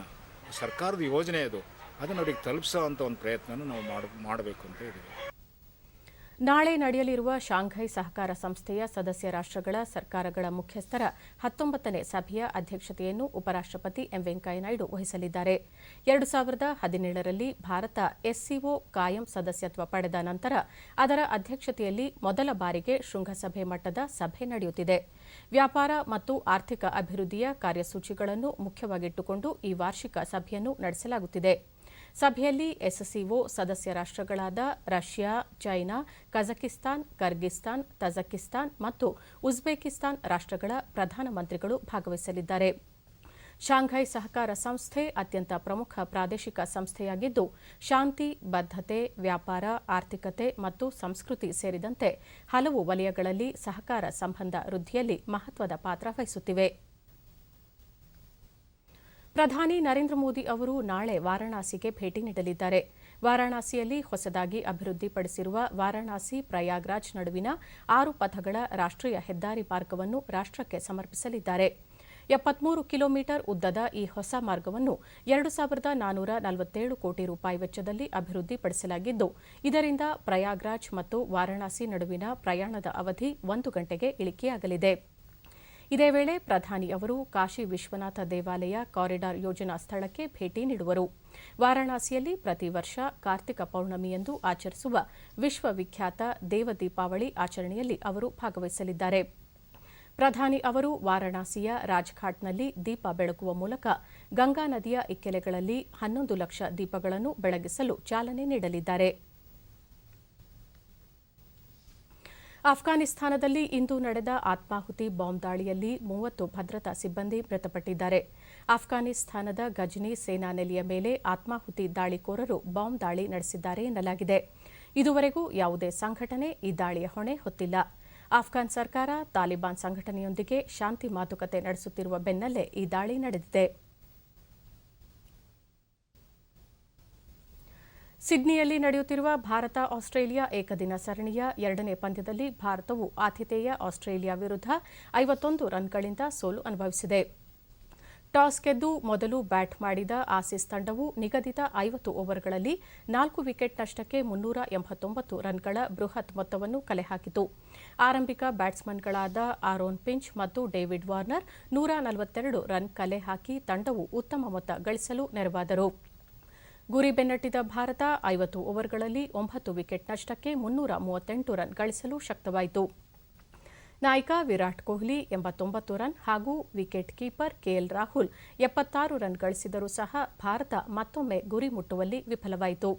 ಸರ್ಕಾರದ ಯೋಜನೆ ಅದು, ಅದನ್ನು ಅವ್ರಿಗೆ ತಲುಪಿಸೋ ಅಂಥ ಒಂದು ಪ್ರಯತ್ನನೂ ನಾವು ಮಾಡಬೇಕು ಅಂತ ಇದ್ದೀವಿ. ನಾಳೆ ನಡೆಯಲಿರುವ ಶಾಂಘೈ ಸಹಕಾರ ಸಂಸ್ಥೆಯ ಸದಸ್ಯ ರಾಷ್ಟ್ರಗಳ ಸರ್ಕಾರಗಳ ಮುಖ್ಯಸ್ಥರ 19ನೇ ಸಭೆಯ ಅಧ್ಯಕ್ಷತೆಯನ್ನು ಉಪರಾಷ್ಟ್ರಪತಿ ಎಂ ವೆಂಕಯ್ಯನಾಯ್ಡು ವಹಿಸಲಿದ್ದಾರೆ. 2017ರಲ್ಲಿ ಭಾರತ ಎಸ್ಸಿಒ ಕಾಯಂ ಸದಸ್ಯತ್ವ ಪಡೆದ ನಂತರ ಅದರ ಅಧ್ಯಕ್ಷತೆಯಲ್ಲಿ ಮೊದಲ ಬಾರಿಗೆ ಶೃಂಗಸಭೆ ಮಟ್ಟದ ಸಭೆ ನಡೆಯುತ್ತಿದೆ. ವ್ಯಾಪಾರ ಮತ್ತು ಆರ್ಥಿಕ ಅಭಿವೃದ್ಧಿಯ ಕಾರ್ಯಸೂಚಿಗಳನ್ನು ಮುಖ್ಯವಾಗಿಟ್ಟುಕೊಂಡು ಈ ವಾರ್ಷಿಕ ಸಭೆಯನ್ನು ನಡೆಸಲಾಗುತ್ತಿದೆ. ಸಭೆಯಲ್ಲಿ ಎಸ್ಸಿಒ ಸದಸ್ಯ ರಾಷ್ಟ್ರಗಳಾದ Russia, China, Kazakhstan, Kyrgyzstan, Tajikistan ಮತ್ತು ಉಜ್ಬೇಕಿಸ್ತಾನ್ ರಾಷ್ಟ್ರಗಳ ಪ್ರಧಾನಮಂತ್ರಿಗಳು ಭಾಗವಹಿಸಲಿದ್ದಾರೆ. ಶಾಂಘೈ ಸಹಕಾರ ಸಂಸ್ಥೆ ಅತ್ಯಂತ ಪ್ರಮುಖ ಪ್ರಾದೇಶಿಕ ಸಂಸ್ಥೆಯಾಗಿದ್ದು, ಶಾಂತಿ, ಬದ್ಧತೆ, ವ್ಯಾಪಾರ, ಆರ್ಥಿಕತೆ ಮತ್ತು ಸಂಸ್ಕೃತಿ ಸೇರಿದಂತೆ ಹಲವು ವಲಯಗಳಲ್ಲಿ ಸಹಕಾರ ಸಂಬಂಧ ವೃದ್ಧಿಯಲ್ಲಿ ಮಹತ್ವದ ಪಾತ್ರ ವಹಿಸುತ್ತಿವೆ. ಪ್ರಧಾನಿ ನರೇಂದ್ರ ಮೋದಿ ಅವರು ನಾಳೆ ವಾರಾಣಸಿಗೆ ಭೇಟಿ ನೀಡಲಿದ್ದಾರೆ. ವಾರಾಣಸಿಯಲ್ಲಿ ಹೊಸದಾಗಿ ಅಭಿವೃದ್ಧಿಪಡಿಸಿರುವ ವಾರಾಣಸಿ ಪ್ರಯಾಗ್ರಾಜ್ ನಡುವಿನ 6 ಪಥಗಳ ರಾಷ್ಟ್ರೀಯ ಹೆದ್ದಾರಿ ಮಾರ್ಗವನ್ನು ರಾಷ್ಟ್ರಕ್ಕೆ ಸಮರ್ಪಿಸಲಿದ್ದಾರೆ. 73 ಕಿಲೋಮೀಟರ್ ಉದ್ದದ ಈ ಹೊಸ ಮಾರ್ಗವನ್ನು 2,447 ಕೋಟಿ ರೂಪಾಯಿ ವೆಚ್ಚದಲ್ಲಿ ಅಭಿವೃದ್ಧಿಪಡಿಸಲಾಗಿದ್ದು, ಇದರಿಂದ ಪ್ರಯಾಗ್ರಾಜ್ ಮತ್ತು ವಾರಾಣಸಿ ನಡುವಿನ ಪ್ರಯಾಣದ ಅವಧಿ 1 ಗಂಟೆಗೆ ಇಳಿಕೆಯಾಗಲಿದೆ. ಇದೇ ವೇಳೆ ಪ್ರಧಾನಿ ಅವರು ಕಾಶಿ ವಿಶ್ವನಾಥ ದೇವಾಲಯ ಕಾರಿಡಾರ್ ಯೋಜನಾ ಸ್ಥಳಕ್ಕೆ ಭೇಟಿ ನೀಡುವರು. ವಾರಾಣಸಿಯಲ್ಲಿ ಪ್ರತಿ ವರ್ಷ ಕಾರ್ತಿಕ ಪೌರ್ಣಮಿಯಂದು ಆಚರಿಸುವ ವಿಶ್ವವಿಖ್ಯಾತ ದೇವ ದೀಪಾವಳಿ ಆಚರಣೆಯಲ್ಲಿ ಅವರು ಭಾಗವಹಿಸಲಿದ್ದಾರೆ. ಪ್ರಧಾನಿ ಅವರು ವಾರಾಣಸಿಯ ರಾಜ್ಘಾಟ್ನಲ್ಲಿ ದೀಪ ಬೆಳಗುವ ಮೂಲಕ ಗಂಗಾ ನದಿಯ ಇಕ್ಕೆಲೆಗಳಲ್ಲಿ 11 ಲಕ್ಷ ದೀಪಗಳನ್ನು ಬೆಳಗಿಸಲು ಚಾಲನೆ ನೀಡಲಿದ್ದಾರೆ. ಅಫ್ಘಾನಿಸ್ತಾನದಲ್ಲಿ ಇಂದು ನಡೆದ ಆತ್ಮಾಹುತಿ ಬಾಂಬ್ ದಾಳಿಯಲ್ಲಿ 30 ಭದ್ರತಾ ಸಿಬ್ಬಂದಿ ಮೃತಪಟ್ಟಿದ್ದಾರೆ. ಅಫ್ಘಾನಿಸ್ತಾನದ ಗಜ್ನಿ ಸೇನಾ ನೆಲೆಯ ಮೇಲೆ ಆತ್ಮಾಹುತಿ ದಾಳಿಕೋರರು ಬಾಂಬ್ ದಾಳಿ ನಡೆಸಿದ್ದಾರೆ ಎನ್ನಲಾಗಿದೆ. ಇದುವರೆಗೂ ಯಾವುದೇ ಸಂಘಟನೆ ಈ ದಾಳಿಯ ಹೊಣೆ ಹೊತ್ತಿಲ್ಲ. ಅಫ್ಘಾನ್ ಸರ್ಕಾರ ತಾಲಿಬಾನ್ ಸಂಘಟನೆಯೊಂದಿಗೆ ಶಾಂತಿ ಮಾತುಕತೆ ನಡೆಸುತ್ತಿರುವ ಬೆನ್ನಲ್ಲೇ ಈ ದಾಳಿ ನಡೆದಿದೆ. ಸಿಡ್ನಿಯಲ್ಲಿ ನಡೆಯುತ್ತಿರುವ ಭಾರತ ಆಸ್ಟ್ರೇಲಿಯಾ ಏಕದಿನ ಸರಣಿಯ 2ನೇ ಪಂದ್ಯದಲ್ಲಿ ಭಾರತವು ಆತಿಥೇಯ ಆಸ್ಟ್ರೇಲಿಯಾ ವಿರುದ್ಧ 51 ರನ್ಗಳಿಂದ ಸೋಲು ಅನುಭವಿಸಿದೆ. ಟಾಸ್ ಗೆದ್ದು ಮೊದಲು ಬ್ಯಾಟ್ ಮಾಡಿದ ಆಸೀಸ್ ತಂಡವು ನಿಗದಿತ 50 ಓವರ್ಗಳಲ್ಲಿ 4 ವಿಕೆಟ್ ನಷ್ಟಕ್ಕೆ 389 ರನ್ಗಳ ಬೃಹತ್ ಮೊತ್ತವನ್ನು ಕಲೆ ಹಾಕಿತು. ಆರಂಭಿಕ ಬ್ಯಾಟ್ಸ್ಮನ್ಗಳಾದ ಆರೋನ್ ಫಿಂಚ್ ಮತ್ತು ಡೇವಿಡ್ ವಾರ್ನರ್ 142 ರನ್ ಕಲೆ ಹಾಕಿ ತಂಡವು ಉತ್ತಮ ಮೊತ್ತ ಗಳಿಸಲು ನೆರವಾದರು. ಗುರಿ ಬೆನ್ನಟ್ಟಿದ ಭಾರತ 50 ಓವರ್ಗಳಲ್ಲಿ 9 ವಿಕೆಟ್ ನಷ್ಟಕ್ಕೆ 338 ರನ್ ಗಳಿಸಲು ಶಕ್ತವಾಯಿತು. ನಾಯಕ ವಿರಾಟ್ ಕೊಹ್ಲಿ 89 ರನ್ ಹಾಗೂ wicket keeper KL Rahul 76 run ಗಳಿಸಿದರೂ ಸಹ ಭಾರತ ಮತ್ತೊಮ್ಮೆ ಗುರಿ ಮುಟ್ಟುವಲ್ಲಿ ವಿಫಲವಾಯಿತು.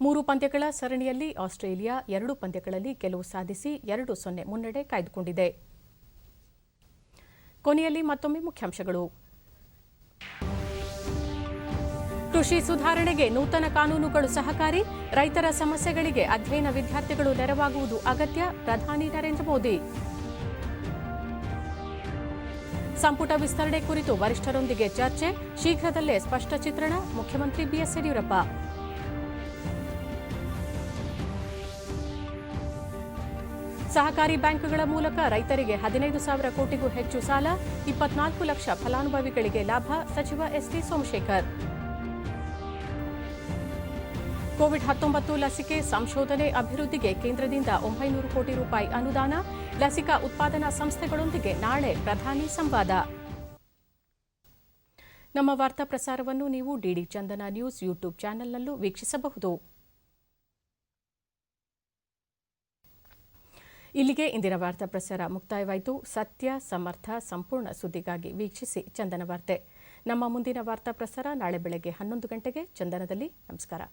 3 ಪಂದ್ಯಗಳ ಸರಣಿಯಲ್ಲಿ ಆಸ್ಟ್ರೇಲಿಯಾ 2 ಪಂದ್ಯಗಳಲ್ಲಿ ಗೆಲುವು ಸಾಧಿಸಿ 2-0 ಮುನ್ನಡೆ ಕಾಯ್ದುಕೊಂಡಿದೆ. ಕೊನೆಯಲ್ಲಿ ಮತ್ತೊಮ್ಮೆ ಮುಖ್ಯಾಂಶಗಳು. ಕೃಷಿ ಸುಧಾರಣೆಗೆ ನೂತನ ಕಾನೂನುಗಳು ಸಹಕಾರಿ, ರೈತರ ಸಮಸ್ಯೆಗಳಿಗೆ ಅಧ್ಯಯನ ವಿದ್ಯಾರ್ಥಿಗಳು ನೆರವಾಗುವುದು ಅಗತ್ಯ, ಪ್ರಧಾನಿ ನರೇಂದ್ರ ಮೋದಿ. ಸಂಪುಟ ವಿಸ್ತರಣೆ ಕುರಿತು ವರಿಷ್ಠರೊಂದಿಗೆ ಚರ್ಚೆ, ಶೀಘ್ರದಲ್ಲೇ ಸ್ಪಷ್ಟ ಚಿತ್ರಣ, ಮುಖ್ಯಮಂತ್ರಿ ಬಿಎಸ್ ಯಡಿಯೂರಪ್ಪ. ಸಹಕಾರಿ ಬ್ಯಾಂಕ್ಗಳ ಮೂಲಕ ರೈತರಿಗೆ 15,000 ಕೋಟಿಗೂ ಹೆಚ್ಚು ಸಾಲ, 24 ಲಕ್ಷ ಫಲಾನುಭವಿಗಳಿಗೆ ಲಾಭ, ಸಚಿವ ಎಸ್ಟಿ ಸೋಮಶೇಖರ್. ಕೋವಿಡ್-19 ಲಸಿಕೆ ಸಂಶೋಧನೆ ಅಭಿವೃದ್ಧಿಗೆ ಕೇಂದ್ರದಿಂದ 900 ಕೋಟಿ ರೂಪಾಯಿ ಅನುದಾನ, ಲಸಿಕಾ ಉತ್ಪಾದನಾ ಸಂಸ್ಥೆಗಳೊಂದಿಗೆ ನಾಳೆ ಪ್ರಧಾನಿ ಸಂವಾದ. ನಮ್ಮ ವಾರ್ತಾ ಪ್ರಸಾರವನ್ನು ನೀವು ಡಿಡಿ ಚಂದನ ನ್ಯೂಸ್ ಯೂಟ್ಯೂಬ್ ಚಾನೆಲ್ನಲ್ಲೂ ವೀಕ್ಷಿಸಬಹುದು. ಇಲ್ಲಿಗೆ ಇಂದಿನ ವಾರ್ತಾ ಪ್ರಸಾರ ಮುಕ್ತಾಯವಾಯಿತು. ಸತ್ಯ, ಸಮರ್ಥ, ಸಂಪೂರ್ಣ ಸುದ್ದಿಗಾಗಿ ವೀಕ್ಷಿಸಿ ಚಂದನ ವಾರ್ತೆ. ನಮ್ಮ ಮುಂದಿನ ವಾರ್ತಾ ಪ್ರಸಾರ ನಾಳೆ ಬೆಳಗ್ಗೆ 11 ಗಂಟೆಗೆ. ಚಂದನದಲ್ಲಿ ನಮಸ್ಕಾರ.